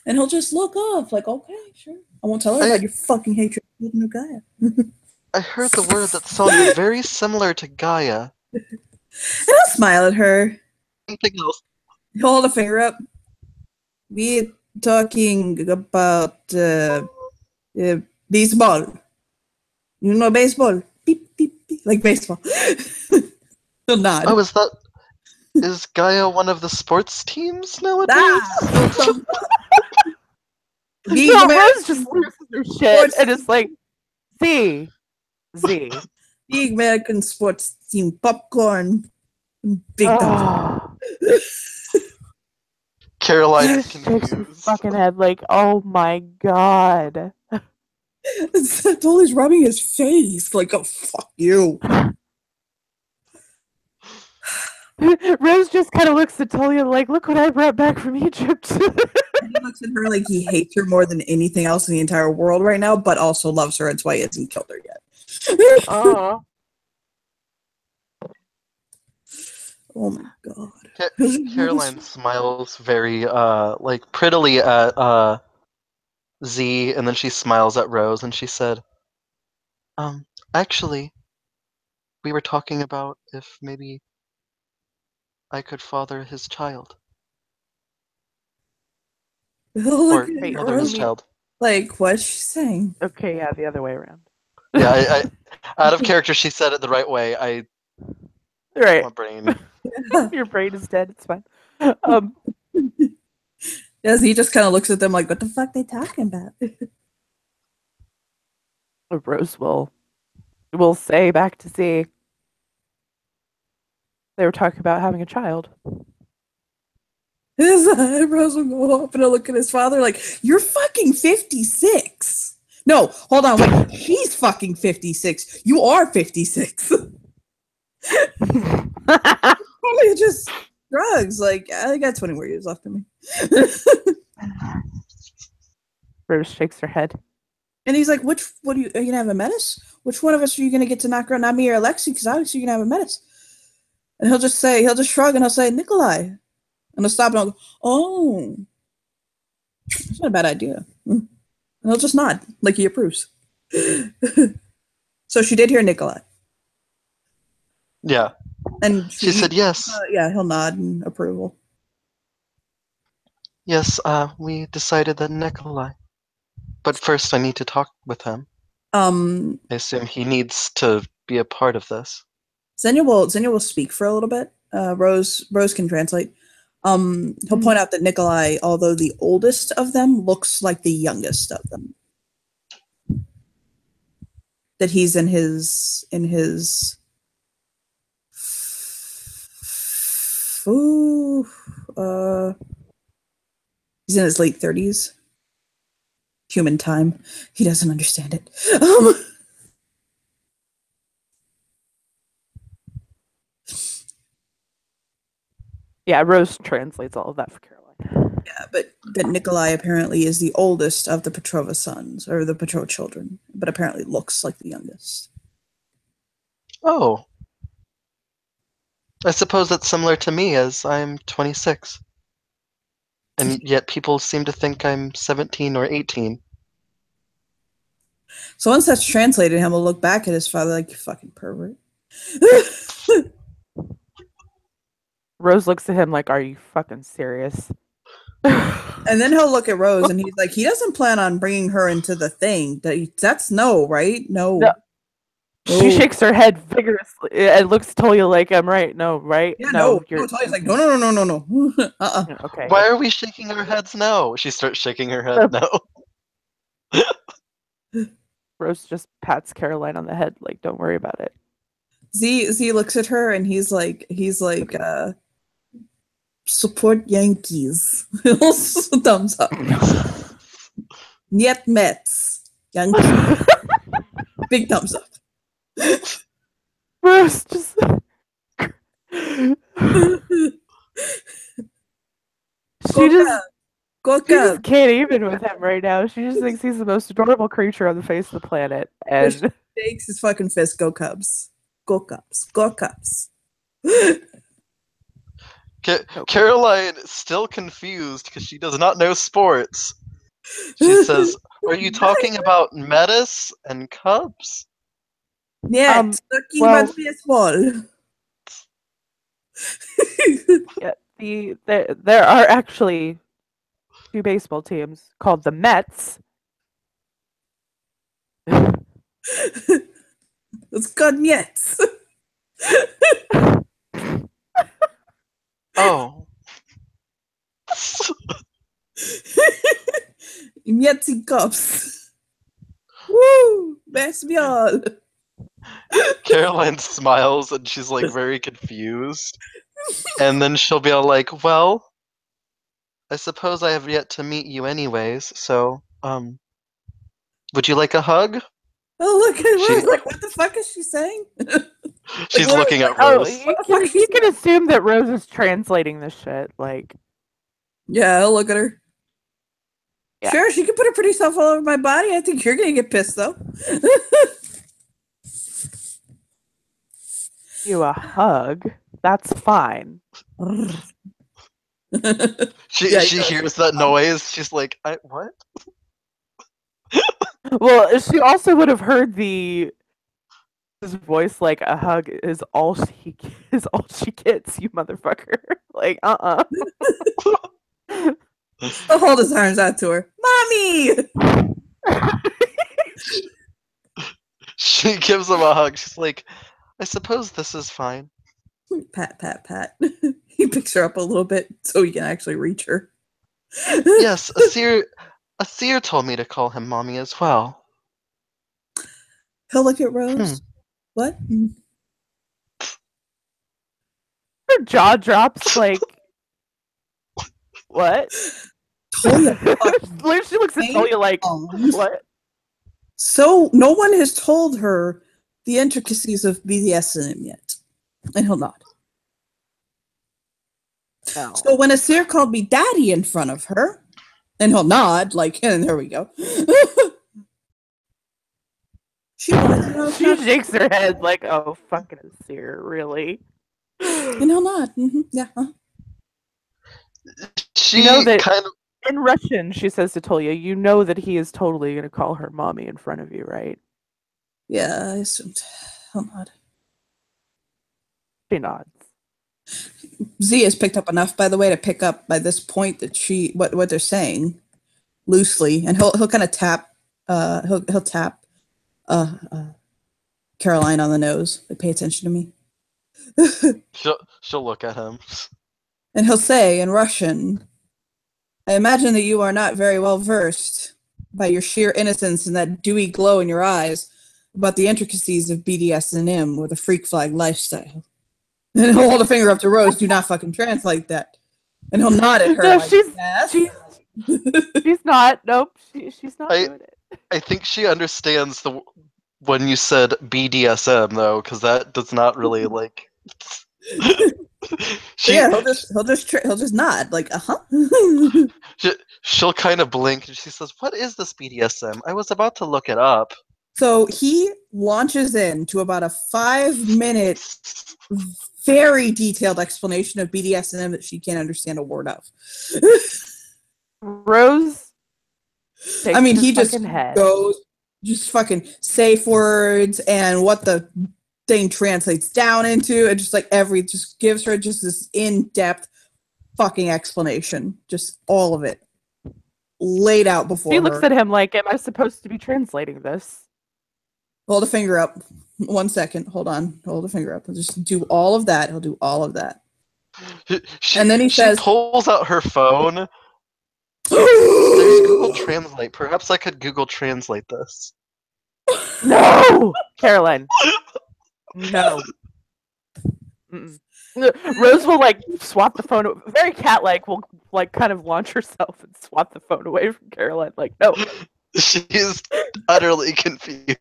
And he'll just look off, like, okay, sure. I won't tell her about your fucking hatred of children of Gaia. I heard the word that sounded very similar to Gaia. And I'll smile at her. Something else. He'll hold a finger up. We're talking about baseball. You know baseball? Beep, beep, beep. Like baseball. He'll nod. Oh, is Gaia one of the sports teams nowadays? Rose just loses her shit and it's like, Z. The American sports team, popcorn. Big thumbs. Caroline shakes her fucking head like, oh my god. Totally rubbing his face like, oh, fuck you. Rose just kind of looks at Talia like, look what I brought back from Egypt. And he looks at her like he hates her more than anything else in the entire world right now, but also loves her. That's why he hasn't killed her yet. Oh my god. Caroline smiles very like prettily at Z, and then she smiles at Rose and she said, actually, we were talking about if maybe I could father his child. Or mother his child. Like, what's she saying? Okay, yeah, the other way around. Yeah, I out of character, she said it the right way. Right. My brain. Your brain is dead. It's fine. Yes, he just kind of looks at them like, what the fuck they talking about? Rose will say back to Z. They were talking about having a child. His eyebrows will go up and he'll look at his father like, you're fucking 56. No, hold on, wait. He's fucking 56. You are 56. Probably just drugs. Like, I got 20 more years left in me. Rose shakes her head. And he's like, are you gonna have a menace? Which one of us are you gonna get to knock around? Not me or Alexei, because obviously you're gonna have a menace. And he'll just shrug and he'll say, Nikolai. he'll stop and I'll go, oh, that's not a bad idea. And he'll just nod like he approves. So she did hear Nikolai. Yeah. And She said yes. Yeah, he'll nod in approval. Yes, we decided that Nikolai. But first I need to talk with him. I assume he needs to be a part of this. Xenia will speak for a little bit. Rose can translate. He'll point out that Nikolai, although the oldest of them, looks like the youngest of them. That he's in his he's in his late 30s. Human time. He doesn't understand it. Yeah, Rose translates all of that for Caroline. Yeah, but that Nikolai apparently is the oldest of the Petrova sons, or the Petrova children, but apparently looks like the youngest. Oh. I suppose that's similar to me, as I'm 26. And yet people seem to think I'm 17 or 18. So once that's translated, him will look back at his father like, you fucking pervert. Rose looks at him like, are you fucking serious? And then he'll look at Rose and he's like, he doesn't plan on bringing her into the thing. That's no, right? No. She shakes her head vigorously and looks to Toya like, I'm right. No, right? Yeah, no. Toya's like, no. Okay. Why are we shaking our heads no? She starts shaking her head no. Rose just pats Caroline on the head like, don't worry about it. Z looks at her and he's like, support Yankees. Thumbs up. Niet Mets. Yankees. Big thumbs up. Rose just she just can't even with him right now. She just thinks he's the most adorable creature on the face of the planet. And she shakes his fucking fist. Go Cubs. Go Cubs. Go Cubs. Caroline is still confused because she does not know sports. She says, are you talking about Metis and Cubs? Yeah, talking about baseball. Yeah, there are actually 2 baseball teams called the Mets. It's called Mets. Oh. Metsy Cups. Woo! Baseball. Caroline smiles and she's like very confused. And then she'll be all like, well, I suppose I have yet to meet you anyways, so, would you like a hug? Oh, look at Rose. Like, what the fuck is she saying? She's looking at Rose. You can assume that Rose is translating this shit. Like, yeah, I'll look at her. Yeah. Sure, she can put her pretty self all over my body. I think you're gonna get pissed though. you a hug? That's fine. She hears that noise. She's like, what? Well, she also would have heard his voice like a hug is all she gets, you motherfucker. Like, He'll hold his arms out to her. Mommy! She gives him a hug. She's like, I suppose this is fine. Pat, pat, pat. He picks her up a little bit so he can actually reach her. Yes, Asir told me to call him mommy as well. He'll look at Rose. What? Her jaw drops like, what? Toya. She looks at Toya like, what? So no one has told her the intricacies of BDSM yet. And he'll nod. Oh. So when Asir called me daddy in front of her, and he'll nod, like, and there we go. She shakes her head like, oh, fucking Asir, really? And he'll nod. Yeah. She You know that kind of. in Russian, she says to Tolia, you know that he is totally going to call her mommy in front of you, right? Yeah, I assumed. I'll nod. She nods. Z has picked up enough, by the way, to pick up by this point that what they're saying loosely, and he'll kind of tap he'll tap Caroline on the nose. Like, pay attention to me. She'll look at him. And he'll say in Russian, I imagine that you are not very well versed by your sheer innocence and that dewy glow in your eyes about the intricacies of BDSM or the freak flag lifestyle. And he'll hold a finger up to Rose, do not fucking translate that. And he'll nod at her. No, like, yes. she's not. Nope, she's not doing it. I think she understands when you said BDSM though, because that does not really like. Yeah, he'll just nod like She'll kind of blink and she says, "What is this BDSM? I was about to look it up." So he launches into about a 5-minute, very detailed explanation of BDSM that she can't understand a word of. Rose. I mean, he just goes, just fucking safe words and what the thing translates down into, and just like just gives her just this in-depth fucking explanation, just all of it laid out before her. She looks at him like, am I supposed to be translating this? Hold a finger up. 1 second. Hold on. Hold a finger up. He'll just do all of that. He'll do all of that. And then he says, pulls out her phone. There's Google Translate. Perhaps I could Google Translate this. No! Caroline. No. Mm-mm. Rose will like swap the phone. Very cat-like. Will like kind of launch herself and swap the phone away from Caroline. Like, no. She's utterly confused.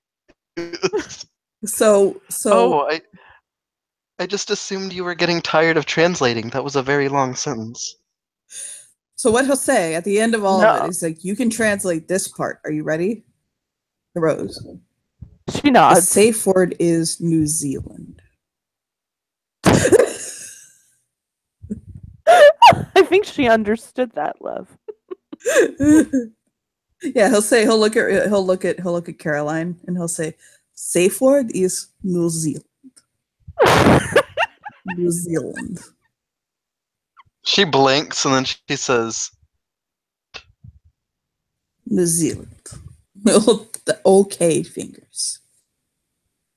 So. Oh, I just assumed you were getting tired of translating. That was a very long sentence. So what he'll say at the end of all of it is like, you can translate this part. Are you ready? Rose. She nods. The safe word is New Zealand. I think she understood that, love. Yeah, he'll look at Caroline and he'll say, safe word is New Zealand. New Zealand. She blinks and then she says, New Zealand. The okay fingers.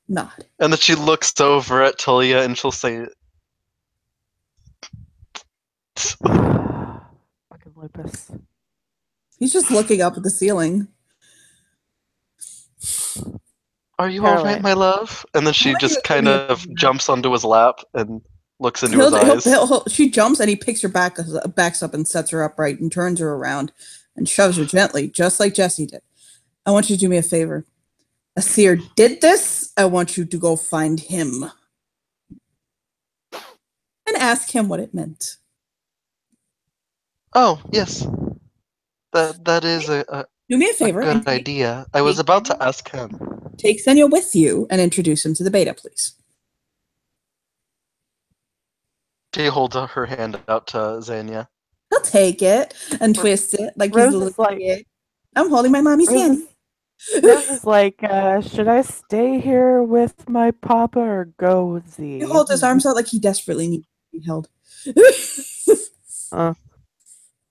Nod. And then she looks over at Talia and she'll say, Fucking lupus. He's just looking up at the ceiling. "Are you all right, my love?" And then she just kind of jumps onto his lap and looks into his eyes. She jumps and he picks her backs up and sets her upright and turns her around and shoves her gently, just like Jesse did. I want you to do me a favor. Asir did this. I want you to go find him and ask him what it meant. Oh, yes. That is a do me a favor. Good idea. I was about to ask him. Take Xenia with you and introduce him to the beta, please. She holds her hand out to Xenia. He'll take it and twist it like Rose he's a little like, kid. I'm holding my mommy's hand. Rose is like, should I stay here with my papa or go with Z? He holds his arms out like he desperately needs to be held.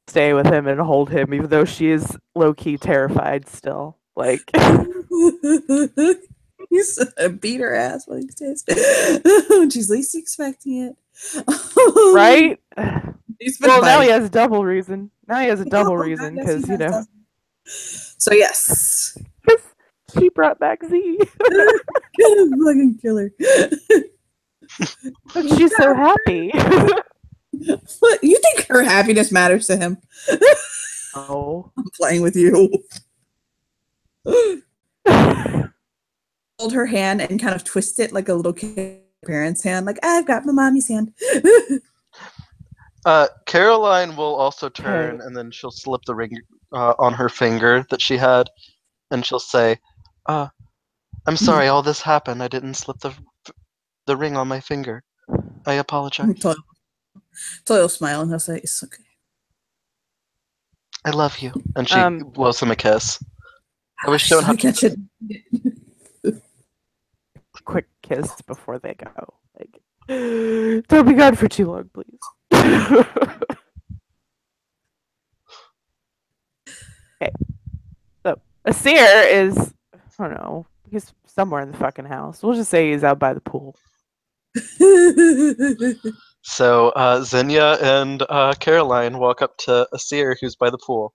Stay with him and hold him, even though she is low-key terrified still. Like, he's beat her ass when he stays. She's least expecting it. Right? Well, now he has double reason. Now he has a double reason because you know. So yes, she brought back Z. Fucking killer. She's so happy. What, you think her happiness matters to him? Oh, I'm playing with you. Hold her hand and kind of twist it like a little kid parent's hand, like I've got my mommy's hand. Caroline will also turn and then she'll slip the ring on her finger that she had, and she'll say, "I'm sorry, all this happened. I didn't slip the ring on my finger. I apologize." So he'll smile and he'll say, "It's okay. I love you. And she Um, blows him a kiss. I wish you don't I have to. catch it. quick kiss before they go. Like, don't be gone for too long, please. Okay, so Asir is, I don't know, he's somewhere in the fucking house. We'll just say he's out by the pool. So Xenia and Caroline walk up to Asir, who's by the pool.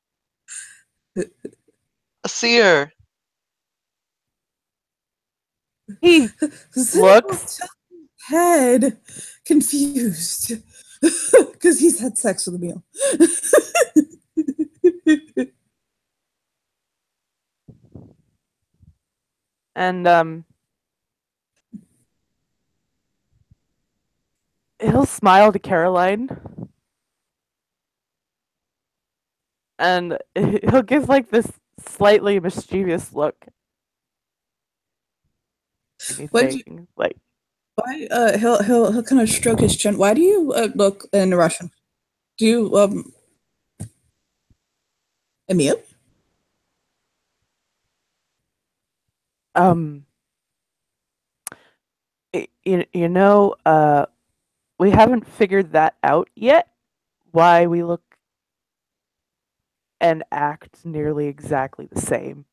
Asir! He looks. Head confused because he's had sex with a meal. And he'll smile to Caroline. And he'll give like this slightly mischievous look. Anything like Why? He'll kind of stroke his chin. Why do you look in Russian? Do you Emil? you know, we haven't figured that out yet. Why we look and act nearly exactly the same.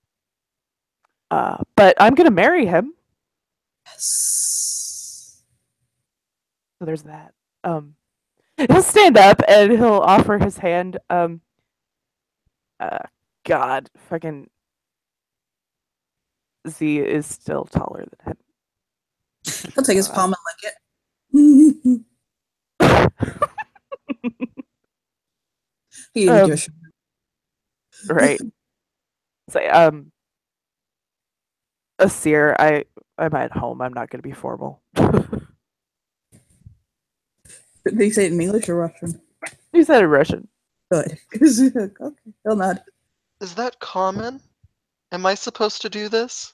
But I'm gonna marry him. Yes. So there's that. He'll stand up and he'll offer his hand. God, fucking Z is still taller than him. He'll take his palm and lick it. He even gives a right. Say, Asir, I'm at home. I'm not going to be formal. They say it in English or Russian? You said it in Russian. Good. Okay, he'll nod. Is that common? Am I supposed to do this?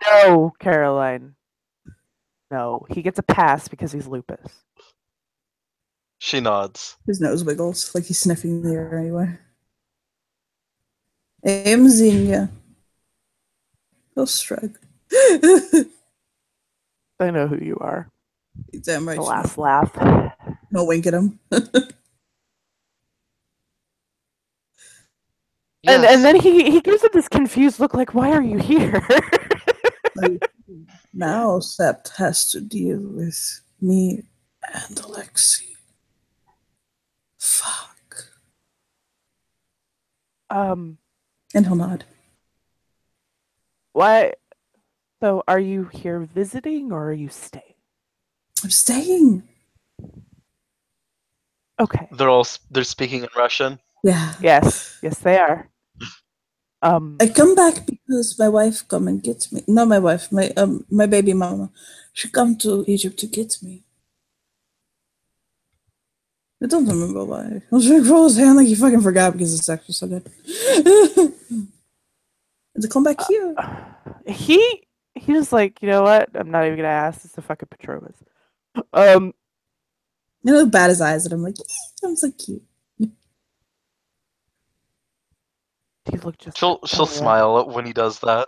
No, Caroline. No, he gets a pass because he's lupus. She nods. His nose wiggles like he's sniffing the air anyway. I'm Xenia. He'll shrug. I know who you are. Damn right. The last laugh. No wink at him. Yes. And then he gives it this confused look like, why are you here? Like, now Sept has to deal with me and Alexi. Fuck. And he'll nod. Why? So are you here visiting or are you staying? I'm staying. Okay. They're speaking in Russian. Yeah. Yes, they are. I come back because my wife come and gets me. Not my wife, my baby mama. She come to Egypt to get me. I don't remember why. I was trying to roll his hand like he fucking forgot because the sex was so good. And to come back here. He just like, you know what? I'm not even gonna ask. It's the fucking Petrovas. You know, bad his eyes at him like, I'm so cute. He looked just. She'll smile when he does that.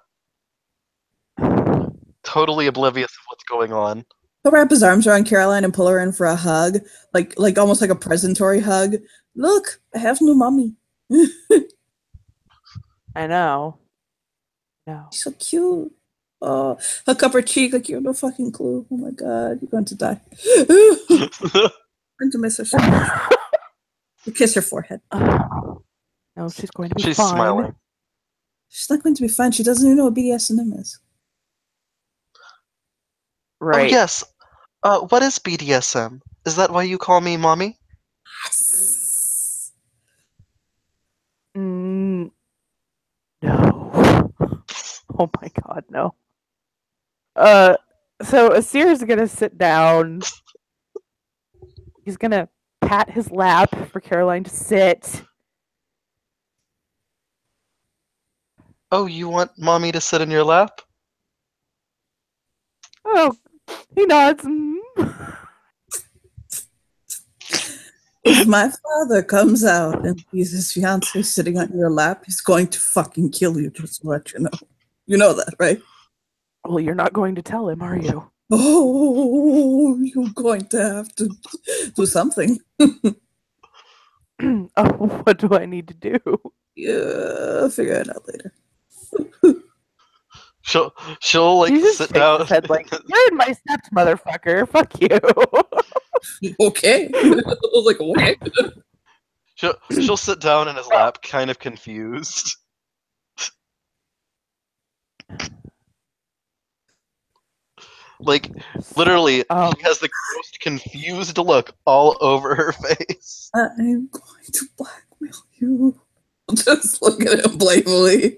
Totally oblivious of what's going on. He'll wrap his arms around Caroline and pull her in for a hug, like almost like a presentory hug. Look, I have new mommy. I know. No. She's so cute. Oh, hook up her cheek like you have no fucking clue. Oh my god, you're going to die. I'm going to miss her so much. You kiss her forehead. No, she's going to be She's fine. smiling. She's not going to be fine. She doesn't even know what BDSM is. Right. Oh yes. What is BDSM? Is that why you call me mommy? Yes. No. Oh my god, no. So Asir's gonna sit down. He's gonna pat his lap for Caroline to sit. Oh, you want mommy to sit in your lap? Oh, he nods. If my father comes out and sees his fiance sitting on your lap, he's going to fucking kill you, just to let you know. You know that, right? Well, you're not going to tell him, are you? Oh, you're going to have to do something. Oh, what do I need to do? Yeah, figure it out later. She'll like She just sit shakes down. his head like, you're in my steps, motherfucker. Fuck you. Okay. I was like, okay. She'll sit down in his lap, kind of confused. Like literally, she has the most confused look all over her face. I'm going to blackmail you. Just look at him blatantly.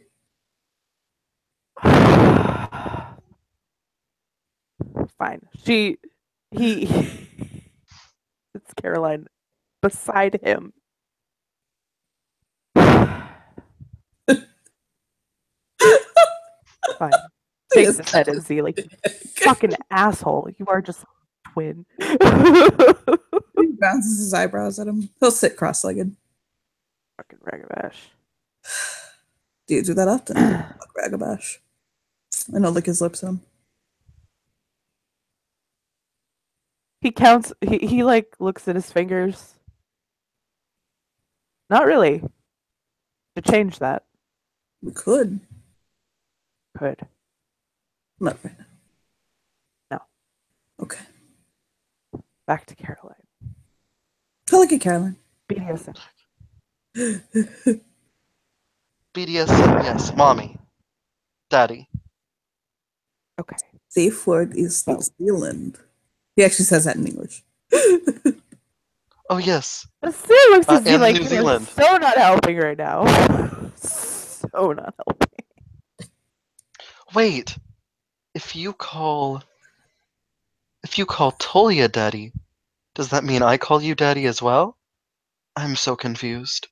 Fine. It's Caroline beside him. Fine. Shakes his head and Z like, you fucking asshole. You are just a twin. He bounces his eyebrows at him. He'll sit cross-legged. Fucking ragabash. Do you do that often? Fuck ragabash. And he'll lick his lips at him. He counts. He like looks at his fingers. Not really. To change that. We could. Could. Not right now. No. Okay. Back to Caroline. I like it, Caroline. BDSM. BDSM, yes, mommy, daddy. Okay. Safe word is New Zealand. He actually says that in English. Oh yes. But Sue looks at in like New you're Zealand. so not helping right now. So not helping. Wait, if you call Tolia daddy, does that mean I call you daddy as well? I'm so confused.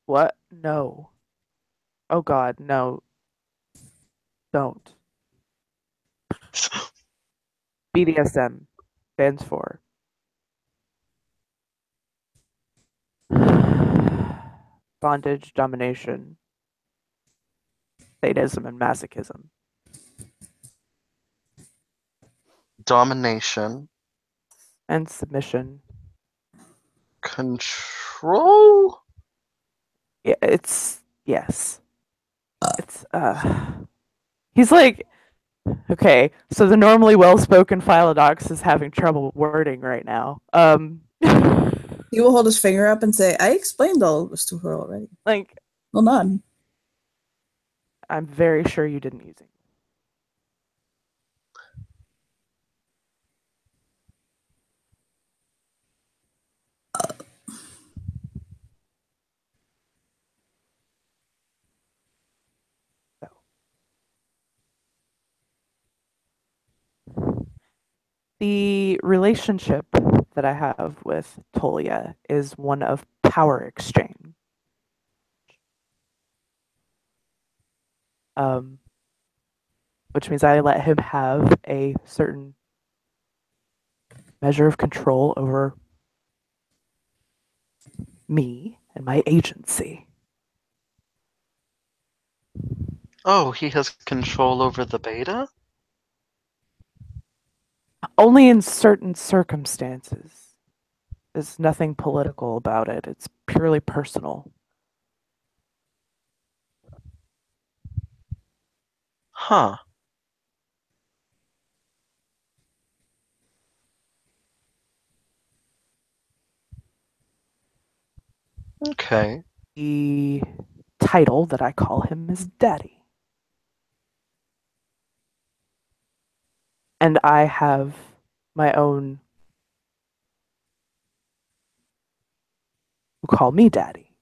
What? No. Oh God, no. Don't. BDSM stands for bondage, domination, sadism, and masochism. Domination, And submission. control. Yeah, it's yes. It's he's like, okay, so the normally well-spoken Philodox is having trouble wording right now. He will hold his finger up and say, I explained all of this to her already. Like, Well, none. I'm very sure you didn't use it. The relationship that I have with Tolia is one of power exchange. Which means I let him have a certain measure of control over me and my agency. Oh, he has control over the beta? Only in certain circumstances. There's nothing political about it. It's purely personal. Huh. Okay. The title that I call him is Daddy. And I have my own who call me Daddy.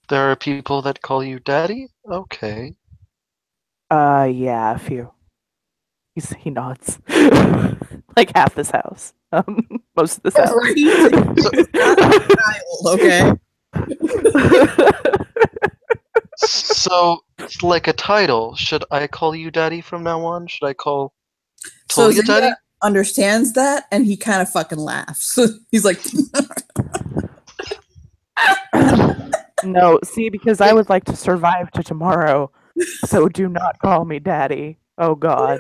There are people that call you daddy? Okay. Yeah, a few. He nods. Like half this house. Most of this house. Okay. So, like a title, should I call you daddy from now on? Should I call So Tolia, Zia Daddy? understands that, and he kind of fucking laughs. He's like, No, see, because I Wait. would like to survive to tomorrow, so do not call me daddy. Oh God.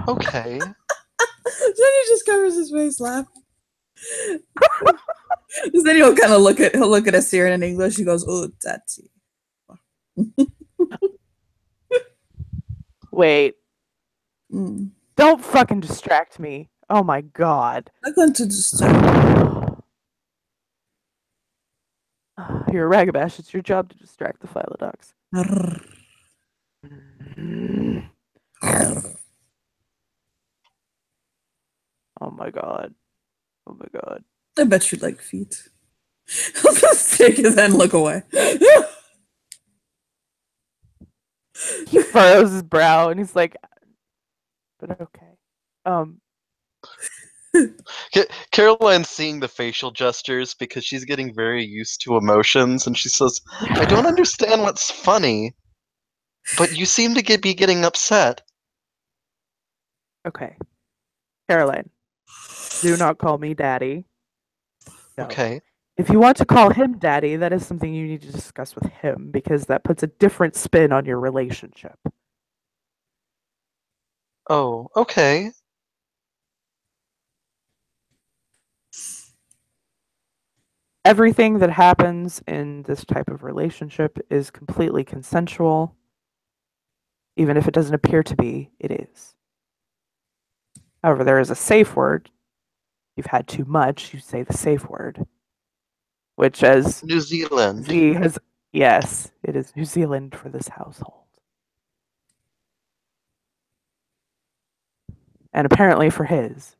Okay. Then he just covers his face laughing. Then he'll kind of look at Asir in English. He goes, "Oh, that's it." Wait, Mm. don't fucking distract me. Oh my God. I'm going to disturb. You're a ragabash. It's your job to distract the Philodox. Oh my God. Oh my God. I bet you like feet. He'll just take his hand and look away. He furrows his brow and he's like, but okay. Caroline's seeing the facial gestures because she's getting very used to emotions, and she says, I don't understand what's funny, but you seem to be getting upset. Okay. Caroline, do not call me daddy. No. Okay. If you want to call him daddy, that is something you need to discuss with him because that puts a different spin on your relationship. Oh, okay. Everything that happens in this type of relationship is completely consensual. Even if it doesn't appear to be, it is. However, there is a safe word. You've had too much, you say the safe word. Which, as New Zealand. Z has, yes, it is New Zealand for this household. And apparently for his.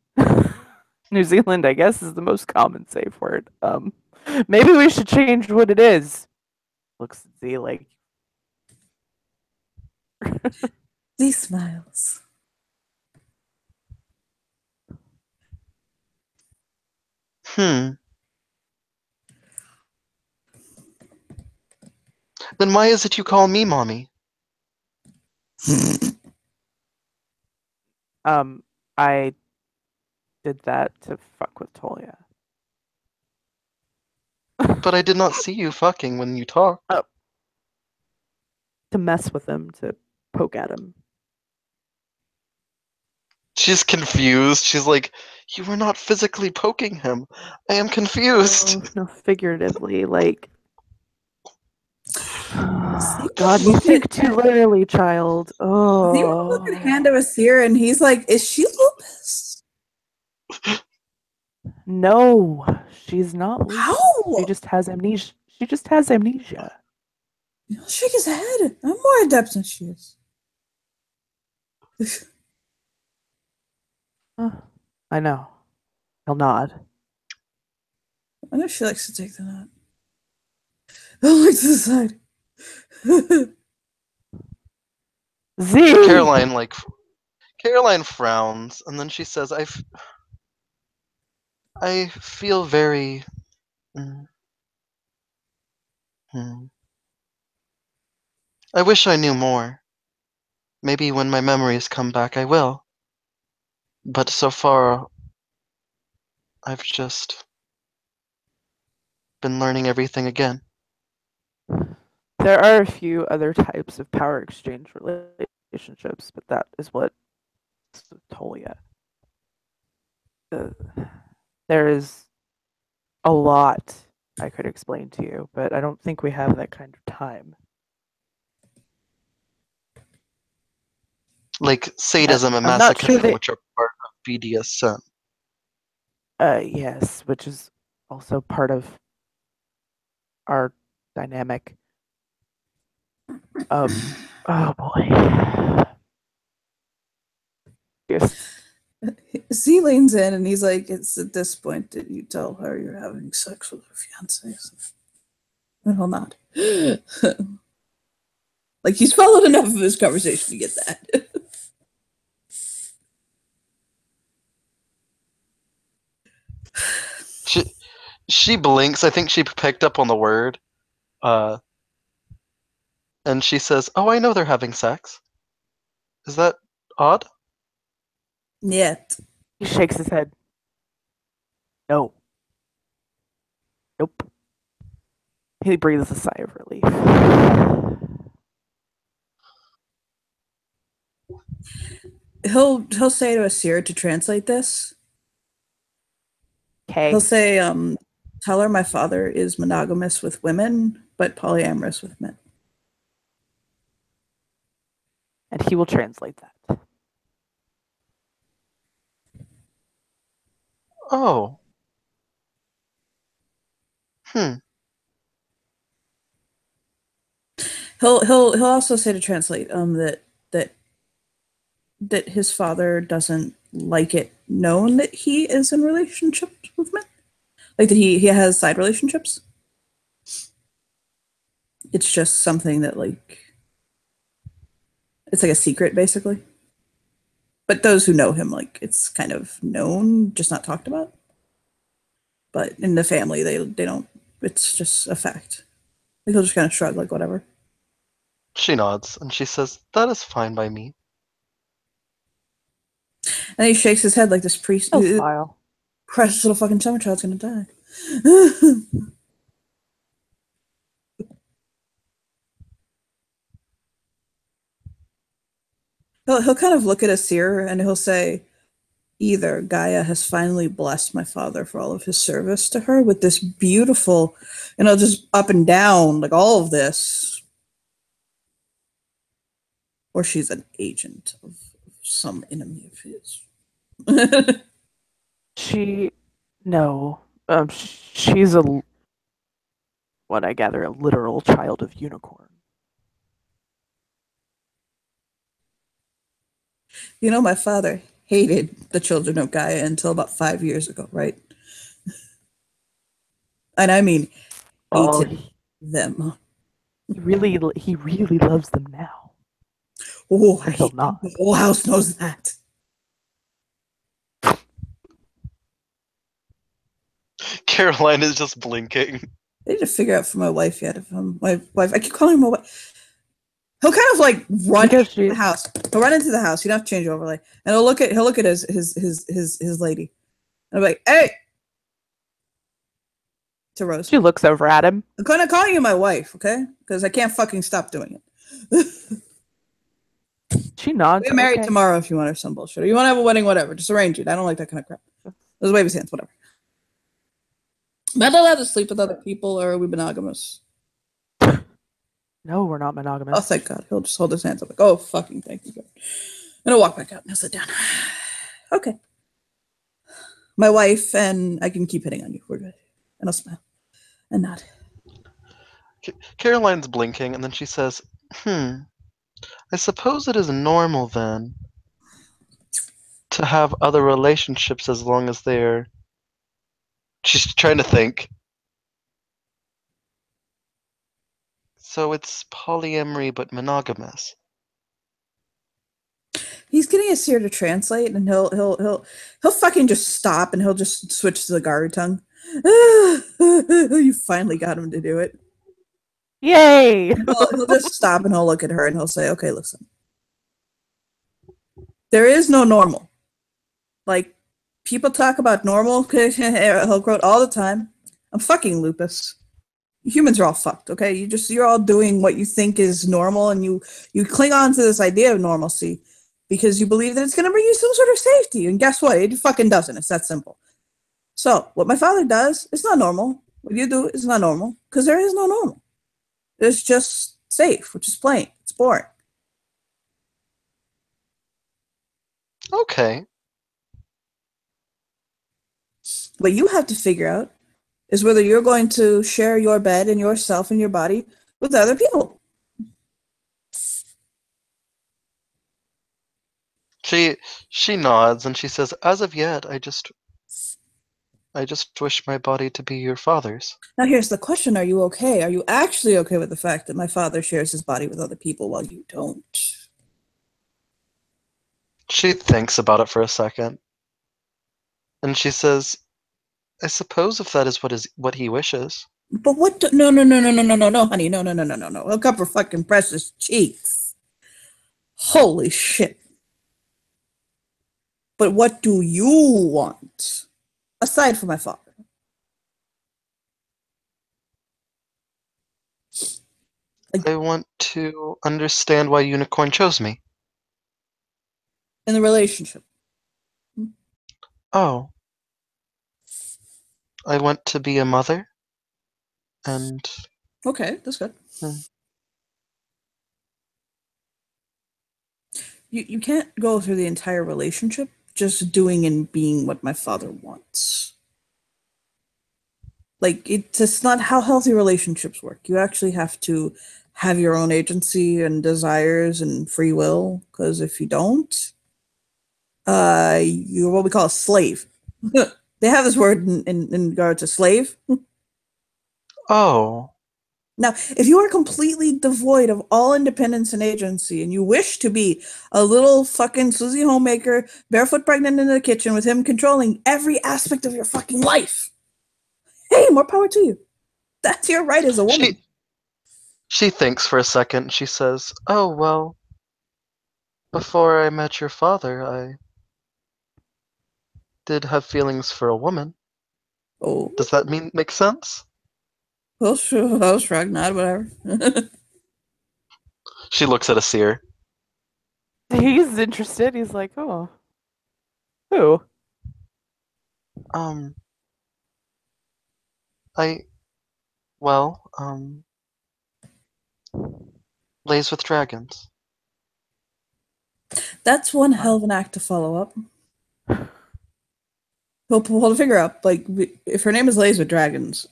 New Zealand, I guess, is the most common safe word. Maybe we should change what it is. Looks at Z like. He smiles. Then why is it you call me mommy? I did that to fuck with Tolia. But I did not see you fucking when you talked. Oh. To mess with him, to poke at him. She's confused. She's like, you were not physically poking him. I am confused. No, figuratively, like. God, you Look think at- too literally, child. You Oh. look at hand of Asir, and he's like, "Is she lupus? No, she's not lupus. How?" She just has amnesia. She just has amnesia. He'll shake his head. I'm more adept than she is. I know. He'll nod. I know she likes to take the nut. I'll look to the side. Z! Caroline frowns, and then she says, I feel very... I wish I knew more. Maybe when my memories come back I will. But so far, I've just been learning everything again. There are a few other types of power exchange relationships, but that is what Tolia. There is a lot I could explain to you, but I don't think we have that kind of time. Like sadism and I'm not sure masochism, which are part of BDSM. Yes, which is also part of our dynamic. Oh boy. Yes. Z leans in and he's like, "It's at this point that you tell her you're having sex with her fiance." And he'll nod. Like he's followed enough of this conversation to get that. She blinks. I think she picked up on the word. And she says, "Oh, I know they're having sex." Is that odd? Yet. He shakes his head. No. Nope. He breathes a sigh of relief. He'll say to Asir to translate this. Okay. He'll say, tell her my father is monogamous with women, but polyamorous with men. And he will translate that. Oh. He'll also say to translate that his father doesn't like it known that he is in relationships with men, like that he has side relationships. It's just something that it's like a secret basically. But those who know him, it's kind of known, just not talked about. But in the family, they don't. It's just a fact. He'll just kind of shrug, like whatever. She nods and she says, "That is fine by me." And he shakes his head like this priest. He'll smile. Precious little fucking summer child's gonna die. He'll kind of look at Asir and he'll say, either Gaia has finally blessed my father for all of his service to her with this beautiful, just up and down, like all of this, or she's an agent of some enemy of his. No. She's what I gather, a literal child of unicorn. My father hated the children of Gaia until about 5 years ago, right? And I mean, hated them. He really loves them now. Oh, Until not. The whole house knows that. Caroline is just blinking. I need to figure out for my wife yet. If my wife, I keep calling her my wife. He'll kind of run into the house. He'll run into the house. You don't have to change overlay, and he'll look at his lady, and I'm like, "Hey," to Rose. She looks over at him. I'm kind of calling you my wife, okay? Because I can't fucking stop doing it. She nods. We're married tomorrow if you want or some bullshit. Or you want to have a wedding, whatever. Just arrange it. I don't like that kind of crap. Those wave his hands, whatever. Am I allowed to sleep with other people, or are we monogamous? No, we're not monogamous. Oh, thank God. He'll just hold his hands up like, oh, fucking thank you, God. And I'll walk back out and I'll sit down. Okay. My wife, and I can keep hitting on you. We're good. And I'll smile and nod. Caroline's blinking, and then she says, I suppose it is normal, then, to have other relationships as long as they're... She's trying to think. So it's polyamory, but monogamous. He's getting Asir to translate, and he'll fucking just stop, and he'll just switch to the Garu tongue. You finally got him to do it. Yay! He'll just stop, and he'll look at her, and he'll say, "Okay, listen. There is no normal. Like, people talk about normal." He'll quote all the time. I'm fucking lupus. Humans are all fucked, okay? You're all doing what you think is normal, and you cling on to this idea of normalcy because you believe that it's going to bring you some sort of safety. And guess what? It fucking doesn't. It's that simple. So what my father does is not normal. What you do is not normal because there is no normal. There's just safe, which is plain. It's boring. Okay. What you have to figure out is whether you're going to share your bed and yourself and your body with other people. She nods and she says, "As of yet, I just wish my body to be your father's." Now here's the question, are you okay? Are you actually okay with the fact that my father shares his body with other people while you don't? She thinks about it for a second. And she says, "I suppose if that is what he wishes." But what? No, honey, no. He'll cover fucking precious cheeks. Holy shit. But what do you want? Aside from my father. I want to understand why Unicorn chose me. In the relationship. Oh. I want to be a mother. And... Okay, that's good. You can't go through the entire relationship just doing and being what my father wants. Like, it's just not how healthy relationships work. You actually have to have your own agency and desires and free will, because if you don't, you're what we call a slave. They have this word in regard to slave. Oh. Now, if you are completely devoid of all independence and agency and you wish to be a little fucking Susie homemaker, barefoot pregnant in the kitchen with him controlling every aspect of your fucking life, hey, more power to you. That's your right as a woman. She thinks for a second. She says, "Oh, well, before I met your father, I did have feelings for a woman." Oh, Does that make sense? well, sure, I'll shrug, not whatever. She looks at a seer. He's interested. He's like, oh. Who? Well, lays with dragons. That's one hell of an act to follow up. We'll figure out, like, if her name is Lays with Dragons.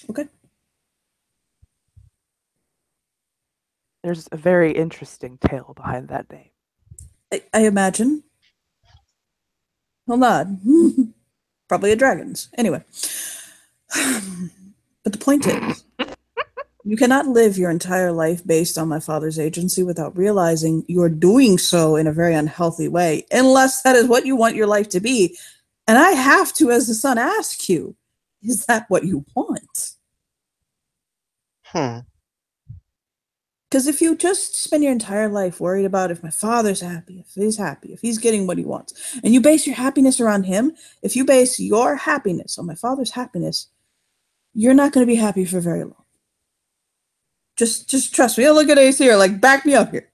Okay. There's a very interesting tale behind that name. I imagine. Well, not. Probably a dragon's. Anyway. But the point is, you cannot live your entire life based on my father's agency without realizing you're doing so in a very unhealthy way, unless that is what you want your life to be. And I have to, as the son, ask you, is that what you want? Because if you just spend your entire life worried about if my father's happy, if he's getting what he wants, and you base your happiness around him, if you base your happiness on my father's happiness, you're not going to be happy for very long. Just trust me. Look at AC here, like, back me up here.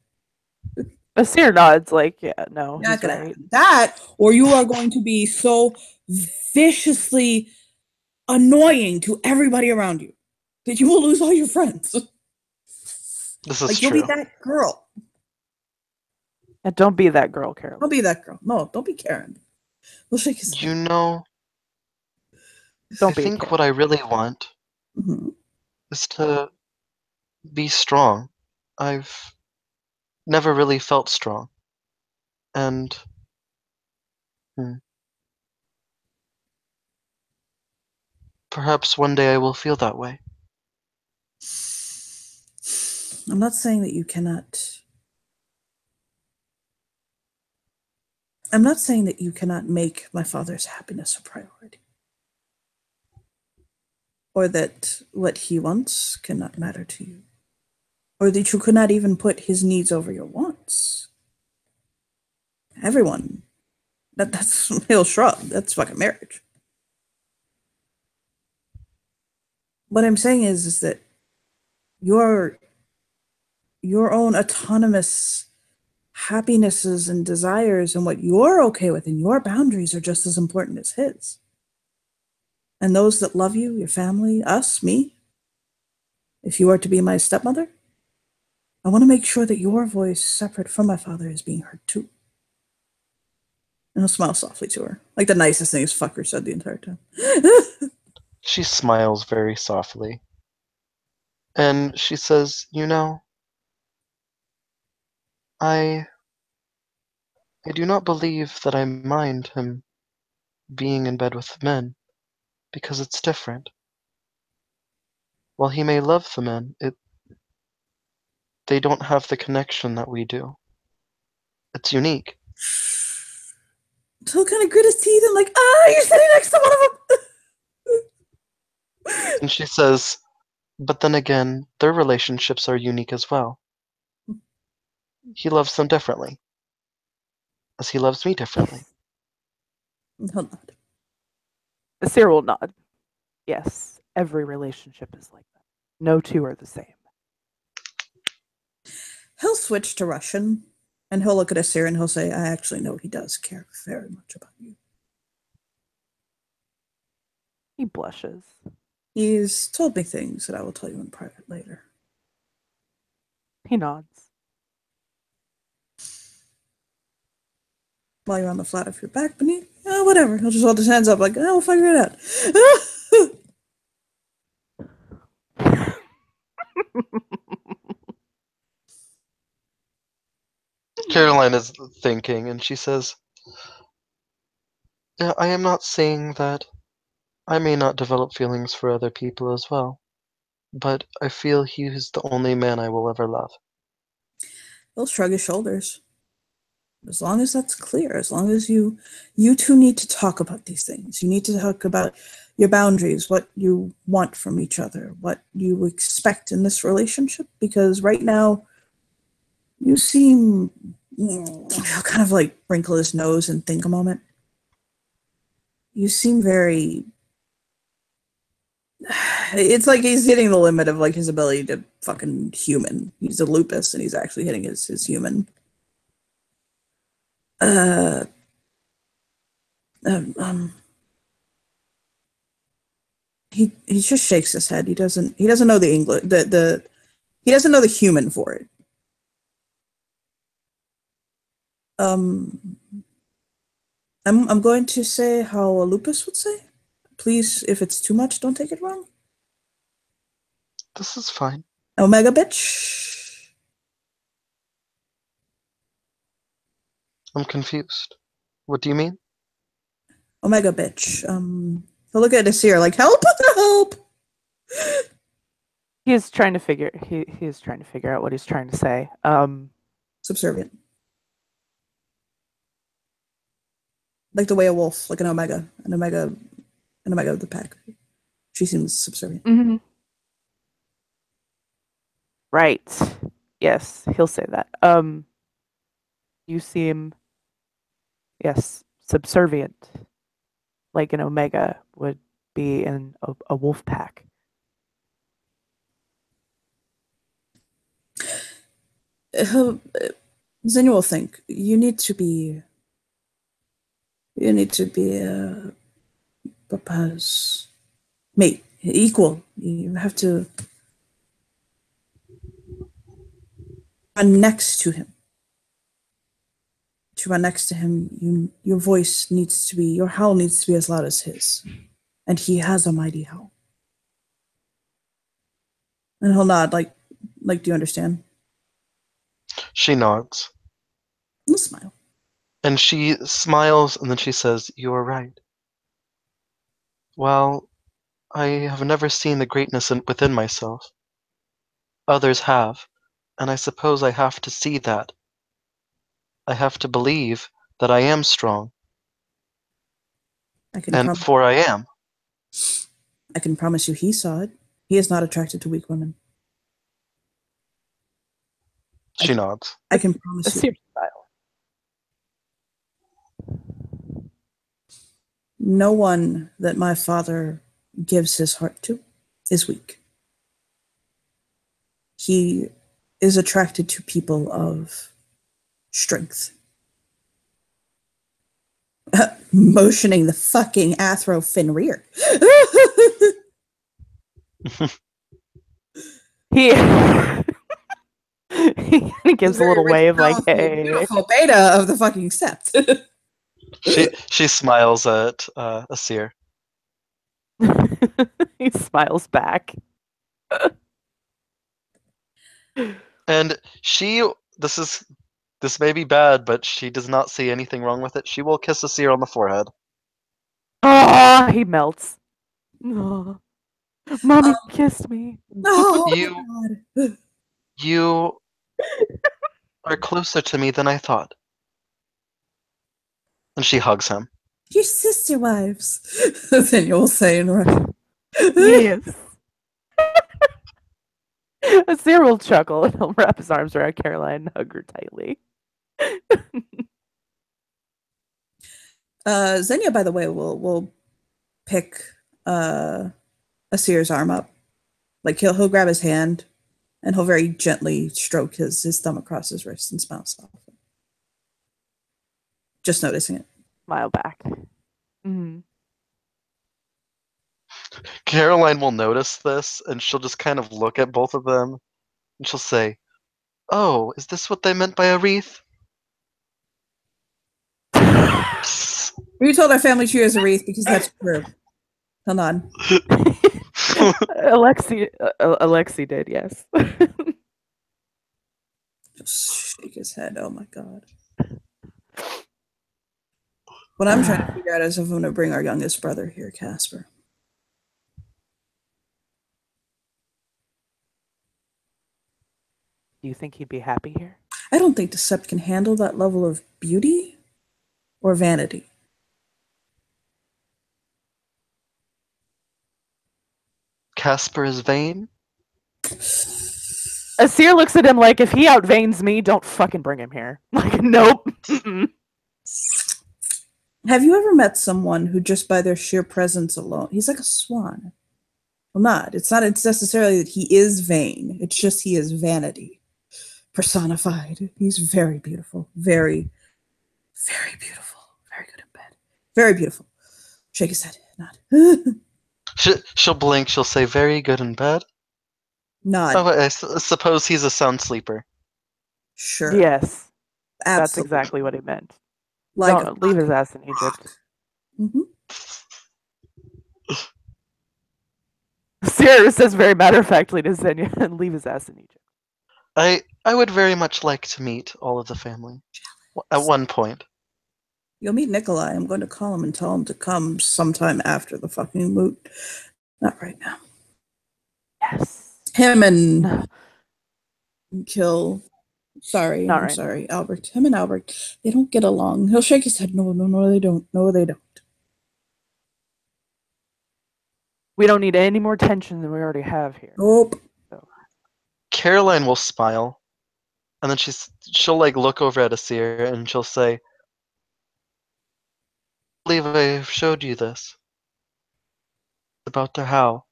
Asir nods, like, yeah, no, Not he's gonna right. happen. That, or you are going to be so viciously annoying to everybody around you that you will lose all your friends. This is Like, you'll true. be that girl. And don't be that girl, Carol. Don't be that girl. No, don't be Karen. We'll shake his hand. You know, Don't I be a think Karen. what I really want is to be strong. I've never really felt strong. And perhaps one day I will feel that way. I'm not saying that you cannot. I'm not saying that you cannot make my father's happiness a priority. Or that what he wants cannot matter to you. Or that you could not even put his needs over your wants. Everyone. That's he'll shrug. That's fucking marriage. What I'm saying is that your own autonomous happinesses and desires and what you're okay with and your boundaries are just as important as his. And those that love you, your family, us, me, if you are to be my stepmother, I want to make sure that your voice, separate from my father, is being heard too. And I'll smile softly to her, like the nicest thing this fucker said the entire time. She smiles very softly. And she says, "You know, I do not believe that I mind him being in bed with men, because it's different. While he may love the men, they don't have the connection that we do. It's unique." So kind of grit his teeth and like, you're sitting next to one of them. And she says, "But then again, their relationships are unique as well." he loves them differently, as he loves me differently. He'll nod. Asir will nod. Yes, every relationship is like that. No two are the same. He'll switch to Russian, and he'll look at Asir and he'll say, I actually know he does care very much about you. He blushes. He's told me things that I will tell you in private later. He nods. While you're on the flat of your back beneath, whatever. He'll just hold his hands up like, we'll figure it out. Caroline is thinking, and she says, I am not saying that I may not develop feelings for other people as well, but I feel he is the only man I will ever love. He'll shrug his shoulders. As long as that's clear, as long as you two need to talk about these things. You need to talk about your boundaries, what you want from each other, what you expect in this relationship, because right now you seem, he'll kind of like wrinkle his nose and think a moment. You seem very, it's like he's hitting the limit of like his ability to fucking human. He's a lupus and he's actually hitting his human. He just shakes his head. He doesn't know the English, he doesn't know the human for it. I'm going to say how a lupus would say. Please, if it's too much, don't take it wrong. This is fine. Omega bitch. I'm confused. What do you mean? Omega bitch. He'll look at Asir like, help, help. He is trying to figure out what he's trying to say. Subservient. Like the way a wolf, like an omega of the pack. She seems subservient. Mm-hmm. Right. Yes, he'll say that. You seem, yes, subservient, like an omega would be in a wolf pack. Xenia will think you need to be Papa's mate, equal. You have to run next to him. To run next to him, your voice needs to be, your howl needs to be as loud as his. And he has a mighty howl. And he'll nod, like, do you understand? She nods. He'll smile. And she smiles, and then she says, You are right. Well, I have never seen the greatness within myself. Others have, and I suppose I have to see that. I have to believe that I am strong, for I am. I can promise you he saw it. He is not attracted to weak women. She nods. I can promise you. No one that my father gives his heart to is weak. He is attracted to people of strength. Motioning the fucking Athro fin rear. he gives a little wave like, hey. Beautiful beta of the fucking sept. She smiles at Asir. He smiles back. And this may be bad, but she does not see anything wrong with it. She will kiss Asir on the forehead. Oh, he melts. Oh, Mommy kissed me. Oh, You are closer to me than I thought. And she hugs him. Your sister wives. Then you'll say in Russian. Yes. Asir will chuckle and he'll wrap his arms around Caroline and hug her tightly. Xenia, by the way, will pick Asir's arm up. Like he'll grab his hand and he'll very gently stroke his thumb across his wrist and smile softly. Just noticing it. Smile back. Mm-hmm. Caroline will notice this, and she'll just kind of look at both of them, and she'll say, "Oh, is this what they meant by a wreath?" We told our family tree as a wreath because that's true. Hold on. Alexi did, yes. Just shake his head. Oh my god. What I'm trying to figure out is if I'm going to bring our youngest brother here, Casper. Do you think he'd be happy here? I don't think the Sept can handle that level of beauty or vanity. Casper is vain? Asir looks at him like, if he outveins me, don't fucking bring him here. Like, nope. Have you ever met someone who just by their sheer presence alone, he's like a swan. Well, it's not necessarily that he is vain. It's just he is vanity personified. He's very beautiful. Very, very beautiful. Very good in bed. Very beautiful. Shake his head. Nod. She'll blink. She'll say, "Very good in bed." Nod. Oh, I suppose he's a sound sleeper. Sure. Yes. Absolutely. That's exactly what he meant. Like Don't leave his ass in Egypt. Mm-hmm. Asir says very matter-of-factly to Xenia, and leave his ass in Egypt. I would very much like to meet all of the family at one point. You'll meet Nikolai. I'm going to call him and tell him to come sometime after the fucking moot. Not right now. Yes. Him and No. Kill. Sorry, Not I'm right sorry, Albert. Him and Albert, they don't get along. He'll shake his head. No, they don't. No, they don't. We don't need any more tension than we already have here. Nope. So. Caroline will smile, and then she'll like look over at Asir and she'll say, "I believe I showed you this about their how."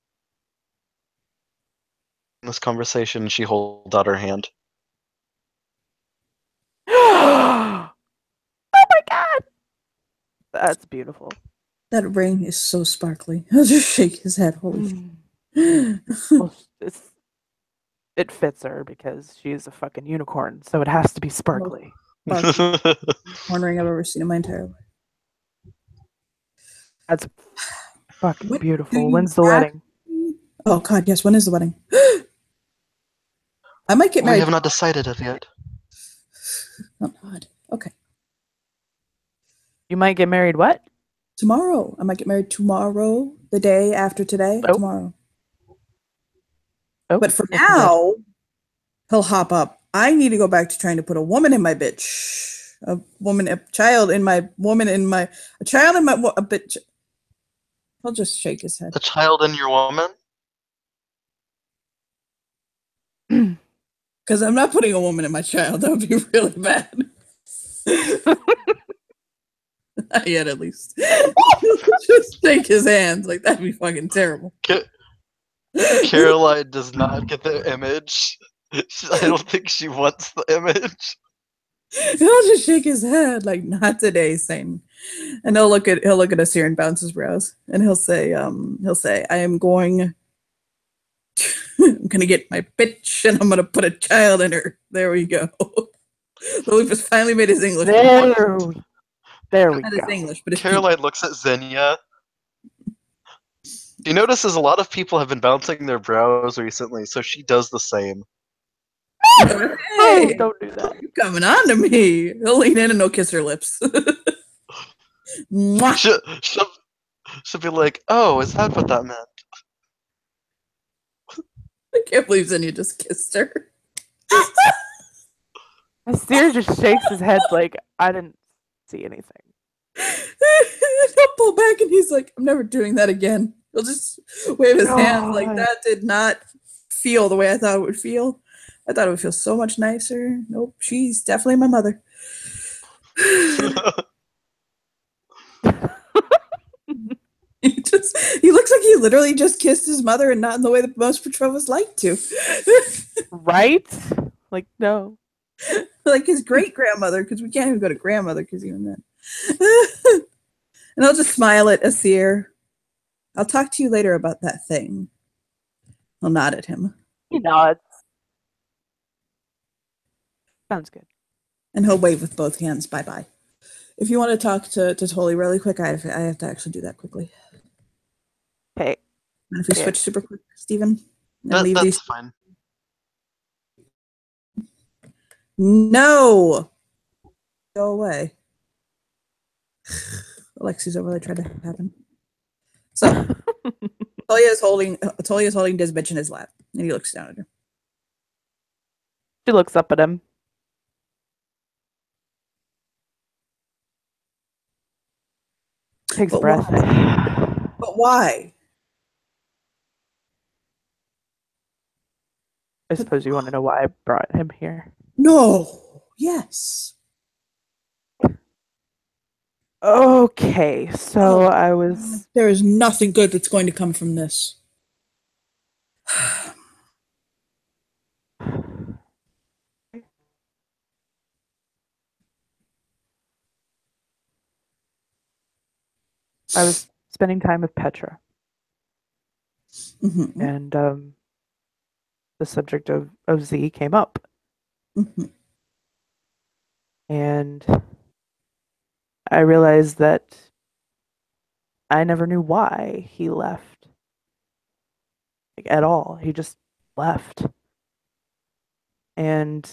In this conversation, she holds out her hand. Oh my god! That's beautiful. That ring is so sparkly. He'll just shake his head. Holy Well, it fits her because she's a fucking unicorn, so it has to be sparkly. One ring I've ever seen in my entire life. That's fucking What beautiful. When's the wedding? Oh god, yes. When is the wedding? I might get married. We have not decided it yet. Oh god. Okay. You might get married what? Tomorrow. I might get married tomorrow. The day after today. Oh. Tomorrow. Oh, but for now, he'll hop up. I need to go back to trying to put a woman in my bitch. A child in my bitch. He'll just shake his head. A child in your woman? Because I'm not putting a woman in my child. That would be really bad. Not yet, at least. Just shake his hands. Like, that'd be fucking terrible. Caroline does not get the image. I don't think she wants the image. He'll just shake his head, like, not today, Satan. And he'll look at Asir and bounce his brows. And he'll say, I am going I'm gonna get my bitch and I'm gonna put a child in her. There we go. Lucas finally made his English. There we Not go. his English, but Caroline looks at Xenia. She notices a lot of people have been bouncing their brows recently, so she does the same. Hey, don't do that. you're coming on to me. He'll lean in and he'll kiss her lips. She'll be like, "Oh, is that what that meant?" I can't believe Xenia just kissed her. Asir just shakes his head like, I didn't see anything. He'll pull back and he's like, I'm never doing that again. He'll just wave his hands like, that did not feel the way I thought it would feel. I thought it would feel so much nicer. Nope, she's definitely my mother. He looks like he literally just kissed his mother, and not in the way that most Petrovas like to. Right? Like, no. Like his great grandmother, because we can't even go to grandmother, because even then. And I'll just smile at Asir. I'll talk to you later about that thing. I'll nod at him. He nods. Sounds good. And he'll wave with both hands. Bye-bye. If you want to talk to Tolly really quick, I have to actually do that quickly. Okay. And if we switch super quick, Steven? That's fine. No! Go away. Alexi's over there trying to happen. So, Talia is holding this bitch in his lap, and he looks down at her. She looks up at him. Takes a breath. But why? I suppose you want to know why I brought him here. No. Yes. Okay, so I was... There is nothing good that's going to come from this. I was spending time with Petra. Mm-hmm. And the subject of Z came up. Mm-hmm. And I realized that I never knew why he left. Like, at all. He just left. And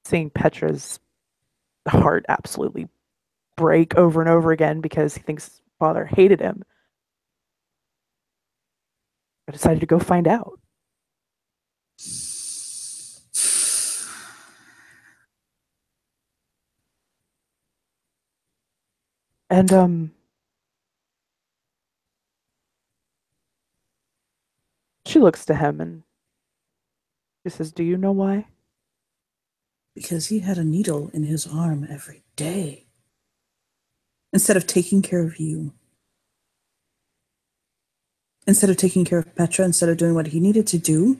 seeing Petra's heart absolutely break over and over again because he thinks his father hated him, I decided to go find out. And she looks to him and she says, "Do you know why?" Because he had a needle in his arm every day. Instead of taking care of you. Instead of taking care of Petra, instead of doing what he needed to do.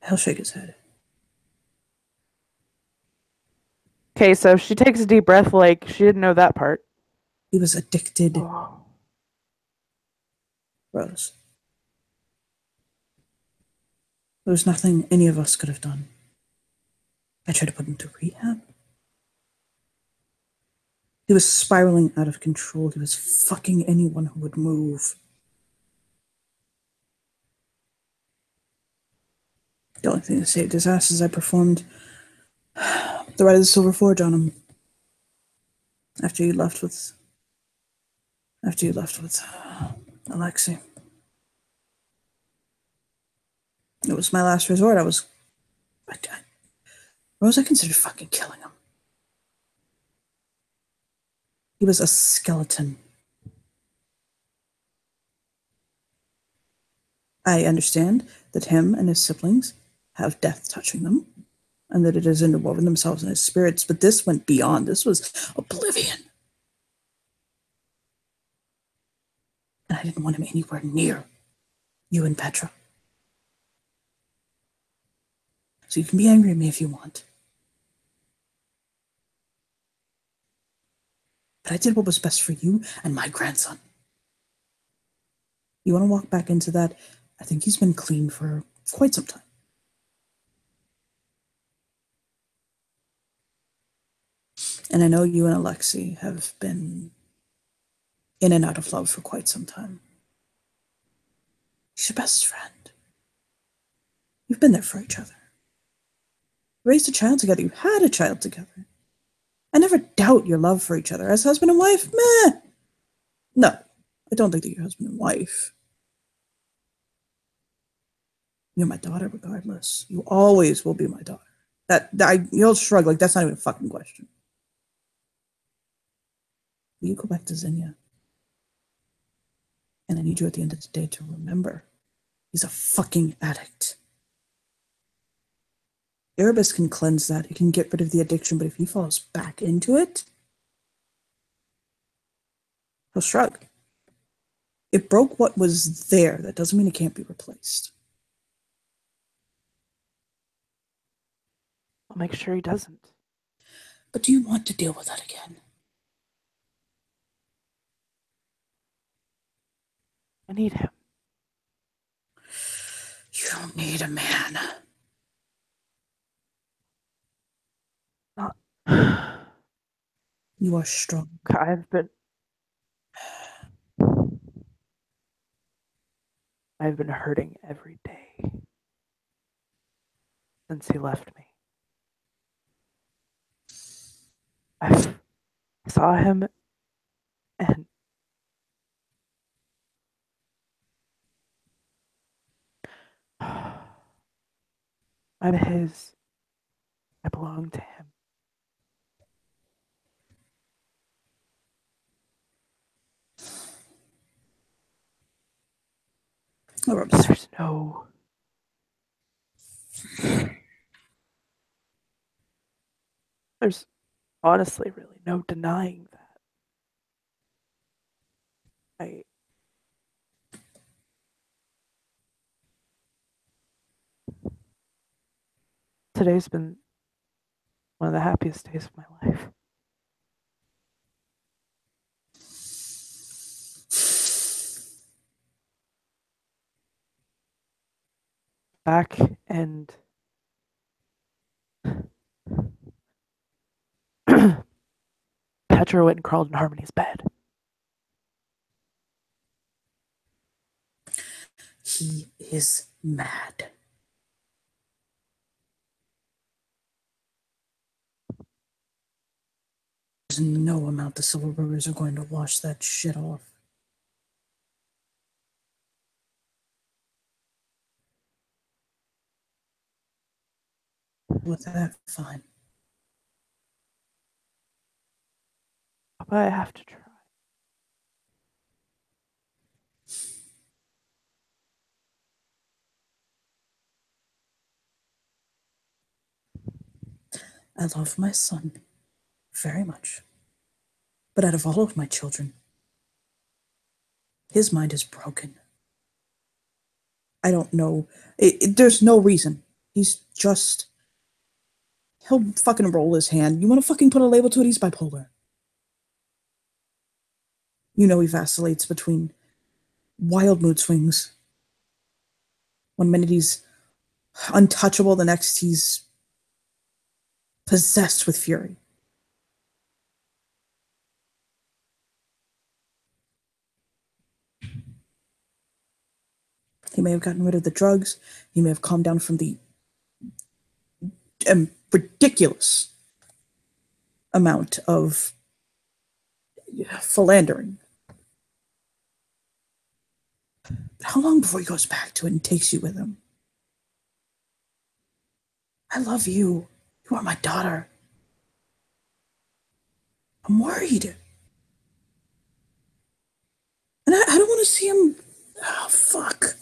He'll shake his head. Okay, so she takes a deep breath like she didn't know that part. He was addicted. Oh. Rose. There was nothing any of us could have done. I tried to put him to rehab. He was spiraling out of control. He was fucking anyone who would move. The only thing that saved his ass is I performed the Rite of the Silver Forge on him. After you left with Alexei. It was my last resort. Rose, I considered fucking killing him. He was a skeleton. I understand that him and his siblings have death touching them, and that it has interwoven themselves in his spirits, but this went beyond. This was oblivion. And I didn't want him anywhere near you and Petra. So you can be angry at me if you want. But I did what was best for you and my grandson. You want to walk back into that? I think he's been clean for quite some time. And I know you and Alexei have been in and out of love for quite some time. He's your best friend. You've been there for each other. You raised a child together. You had a child together. I never doubt your love for each other as husband and wife. Meh. No, I don't think that you're husband and wife. You're my daughter regardless. You always will be my daughter. He'll shrug like that's not even a fucking question. You go back to Xenia. And I need you at the end of the day to remember, he's a fucking addict. Erebus can cleanse that. It can get rid of the addiction, but if he falls back into it, he'll shrug. It broke what was there. That doesn't mean it can't be replaced. I'll make sure he doesn't. But do you want to deal with that again? I need him. You don't need a man. Not. You are strong. I've been hurting every day since he left me. I saw him and I'm his. I belong to him. There's no... There's honestly really no denying that. Today's been one of the happiest days of my life. Back and Petra went and crawled in Harmony's bed. He is mad. There's no amount the Silver Brewers are going to wash that shit off. With that, fine. But I have to try. I love my son very much. But out of all of my children, his mind is broken. I don't know. There's no reason. He's just... He'll fucking roll his hand. You want to fucking put a label to it? He's bipolar. You know he vacillates between wild mood swings. One minute he's untouchable, the next he's possessed with fury. He may have gotten rid of the drugs. He may have calmed down from the ridiculous amount of philandering. But how long before he goes back to it and takes you with him? I love you. You are my daughter. I'm worried. And I don't want to see him... Oh, fuck.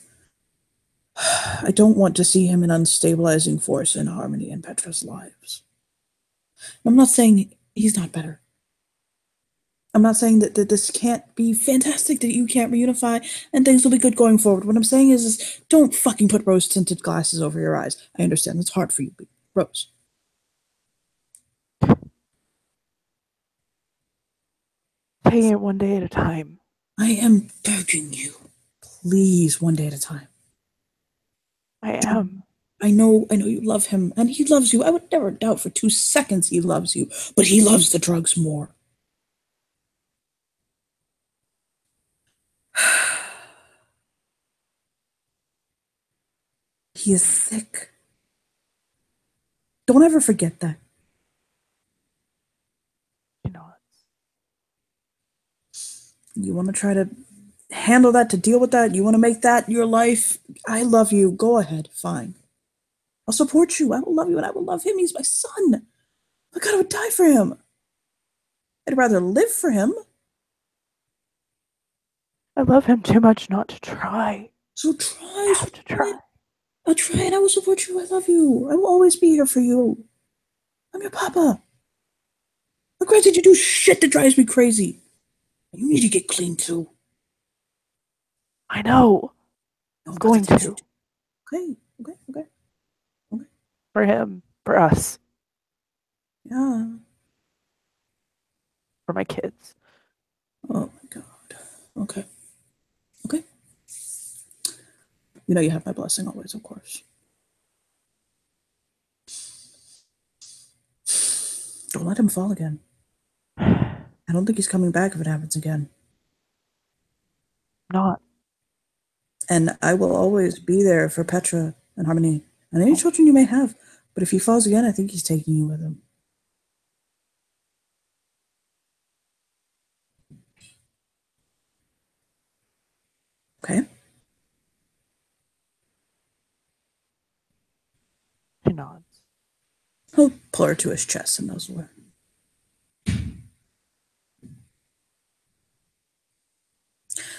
I don't want to see him an unstabilizing force in Harmony and Petra's lives. I'm not saying he's not better. I'm not saying that this can't be fantastic, that you can't reunify, and things will be good going forward. What I'm saying is don't fucking put rose-tinted glasses over your eyes. I understand it's hard for you, but Rose. Taking it one day at a time. I am begging you. Please, one day at a time. I am. I know you love him, and he loves you. I would never doubt for 2 seconds he loves you, but he loves the drugs more. He is sick. Don't ever forget that. You know it. You want to try to handle that, to deal with that? You want to make that your life? I love you. Go ahead. Fine. I'll support you. I will love you and I will love him. He's my son. I gotta die for him. I'd rather live for him. I love him too much not to try. So I try, have to try. I'll try and I will support you. I love you. I will always be here for you. I'm your papa. But granted, you do shit that drives me crazy. You need to get clean too. I know. No, I'm going to. Okay. For him. For us. Yeah. For my kids. Oh my god. Okay. You know you have my blessing always, of course. Don't let him fall again. I don't think he's coming back if it happens again. Not. And I will always be there for Petra and Harmony and any children you may have. But if he falls again, I think he's taking you with him. Okay? She nods. He'll pull her to his chest and nuzzle her.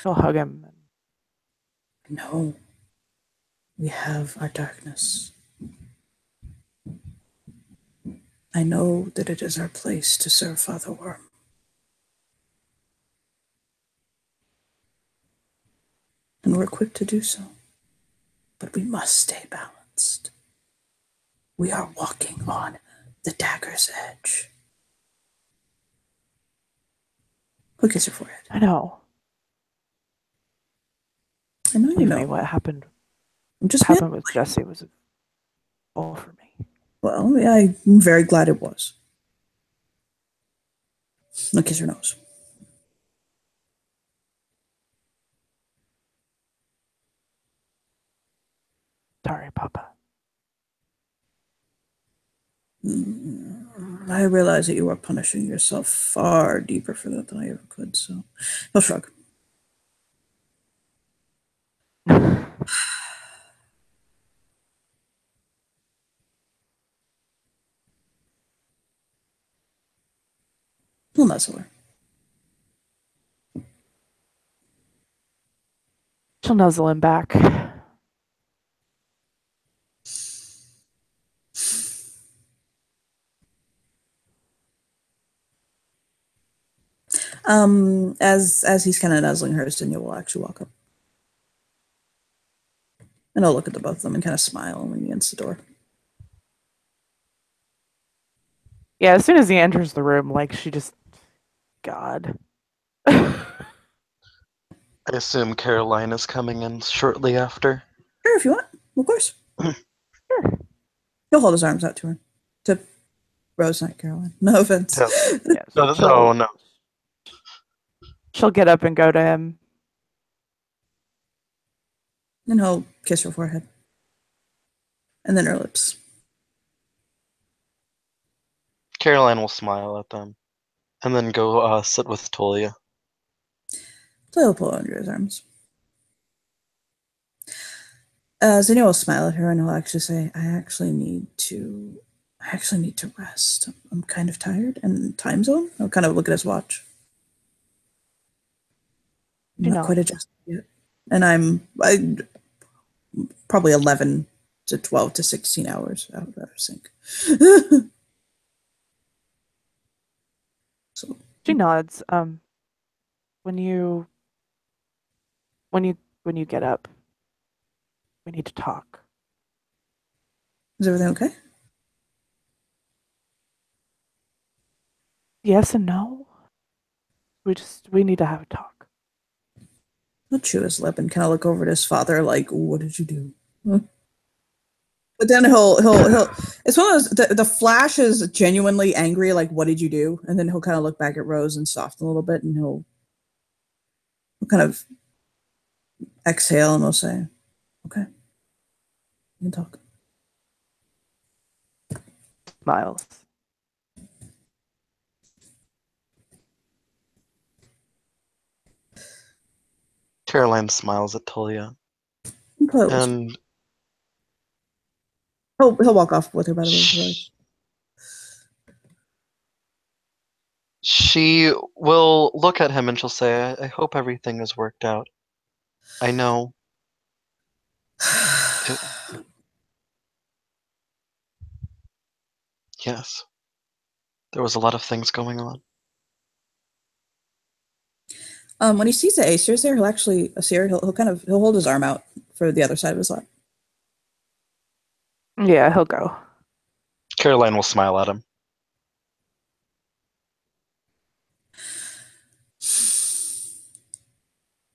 She'll hug him. No. We have our darkness. I know that it is our place to serve Father Worm. And we're equipped to do so. But we must stay balanced. We are walking on the dagger's edge. Who kiss her forehead? I know. I know you Believe know. me, what happened I'm just happened with Jesse was all for me. Well, yeah, I'm very glad it was. Now kiss her nose. Sorry, Papa. I realize that you are punishing yourself far deeper for that than I ever could, so he'll shrug. He'll nuzzle her. She'll nuzzle him back. As he's kind of nuzzling her, Zinnia will actually walk up. And I'll look at the both of them and kind of smile and lean against the door. Yeah, as soon as he enters the room, like, she just... God. I assume Caroline is coming in shortly after. Sure, if you want. Of course. Sure. He'll hold his arms out to her. To Rose, not Caroline. No offense. Yeah, No. She'll get up and go to him. And he'll kiss her forehead. And then her lips. Caroline will smile at them, and then go sit with Tolia. So he'll pull her under his arms. Zinnia will smile at her and he'll actually say, I actually need to rest. I'm kind of tired. And time zone? I'll kind of look at his watch. I'm not quite adjusted yet. And I probably 11 to 12 to 16 hours out of sync. So She nods. When you get up, we need to talk. is everything okay? Yes and no. We need to have a talk. He'll chew his lip and kind of look over at his father like, what did you do? But then he'll it's one of those, the Flash is genuinely angry, like, what did you do? And then he'll kind of look back at Rose and soften a little bit and he'll kind of exhale and he'll say, okay, we can talk. Smiles. Caroline smiles at Tolia. And He'll walk off with her, by the way. She will look at him and she'll say, I hope everything is worked out. I know. Yes. There was a lot of things going on. When he sees the Aesir's there, he'll hold his arm out for the other side of his lap. Yeah, he'll go. Caroline will smile at him.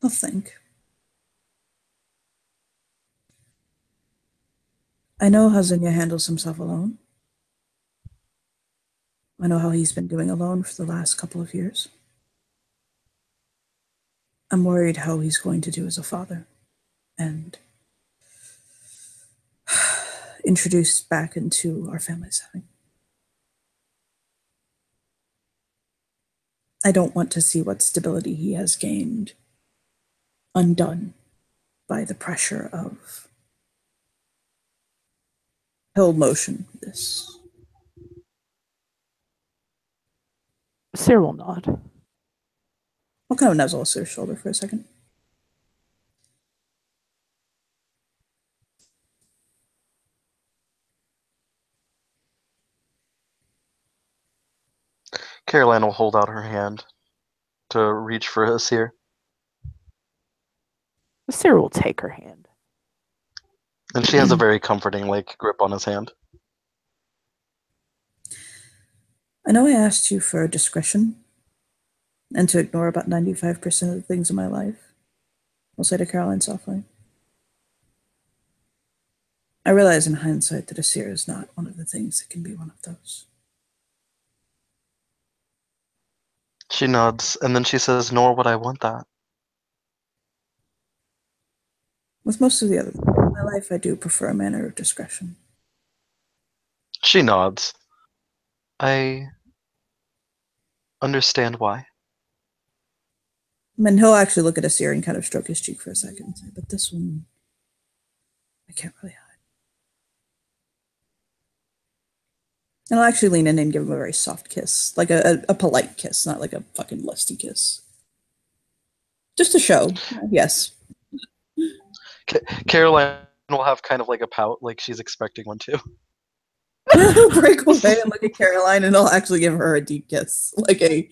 I'll think. I know how Zinnia handles himself alone. I know how he's been doing alone for the last couple of years. I'm worried how he's going to do as a father and introduced back into our family setting. I don't want to see what stability he has gained undone by the pressure of held motion. This. Seer will nod. I'll kind of nuzzle Seer's shoulder for a second. Caroline will hold out her hand to reach for Asir. Seer will take her hand. And she has a very comforting, grip on his hand. I know I asked you for discretion and to ignore about 95% of the things in my life. I'll say to Caroline softly. I realize in hindsight that Asir is not one of the things that can be one of those. She nods, and then she says, nor would I want that. With most of the other things in my life, I do prefer a manner of discretion. She nods. I understand why. And he'll actually look at Asir and kind of stroke his cheek for a second and say, but this one, I can't really hide. And I'll actually lean in and give him a very soft kiss, like a polite kiss, not like a fucking lusty kiss. Just to show, yes. Caroline will have kind of like a pout, like she's expecting one too. Break away and look at Caroline, and I'll actually give her a deep kiss, like a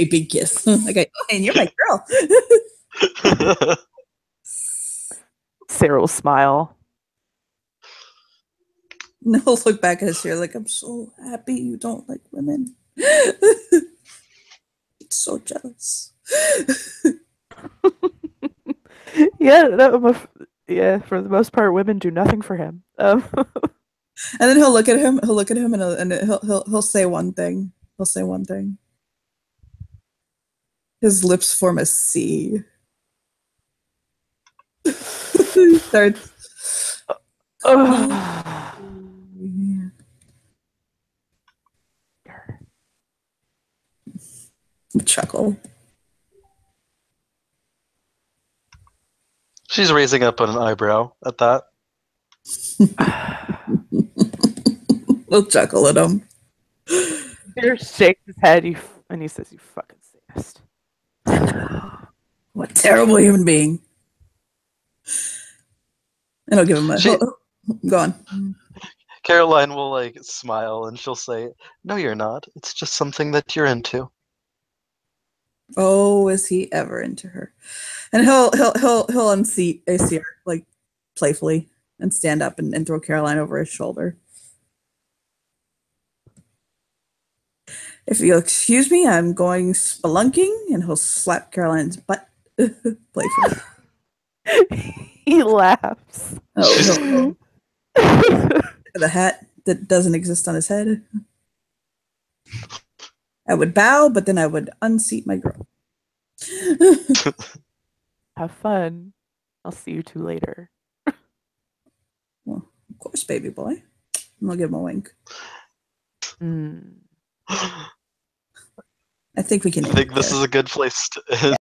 big kiss. Like, and you're my girl. Sarah will smile. And he'll look back at us here like, I'm so happy you don't like women. It's so jealous. Yeah, for the most part, women do nothing for him. And then he'll look at him. And he'll say one thing. He'll say one thing. His lips form a C. He starts. Chuckle. She's raising up an eyebrow at that. We'll chuckle at him. Peter shakes his head and he says, "You fucking sadist." What a terrible human being. And I'll give him a... Go on. Caroline will smile and she'll say, "No, you're not. It's just something that you're into." Oh, is he ever into her? And he'll unseat Asir playfully and stand up and throw Caroline over his shoulder. If you'll excuse me, I'm going spelunking, and he'll slap Caroline's butt playfully. He laughs. Oh, the hat that doesn't exist on his head. I would bow, but then I would unseat my girl. Have fun. I'll see you two later. Well, of course, baby boy. And I'll give him a wink. Mm. I think we can. I think this is a good place to end.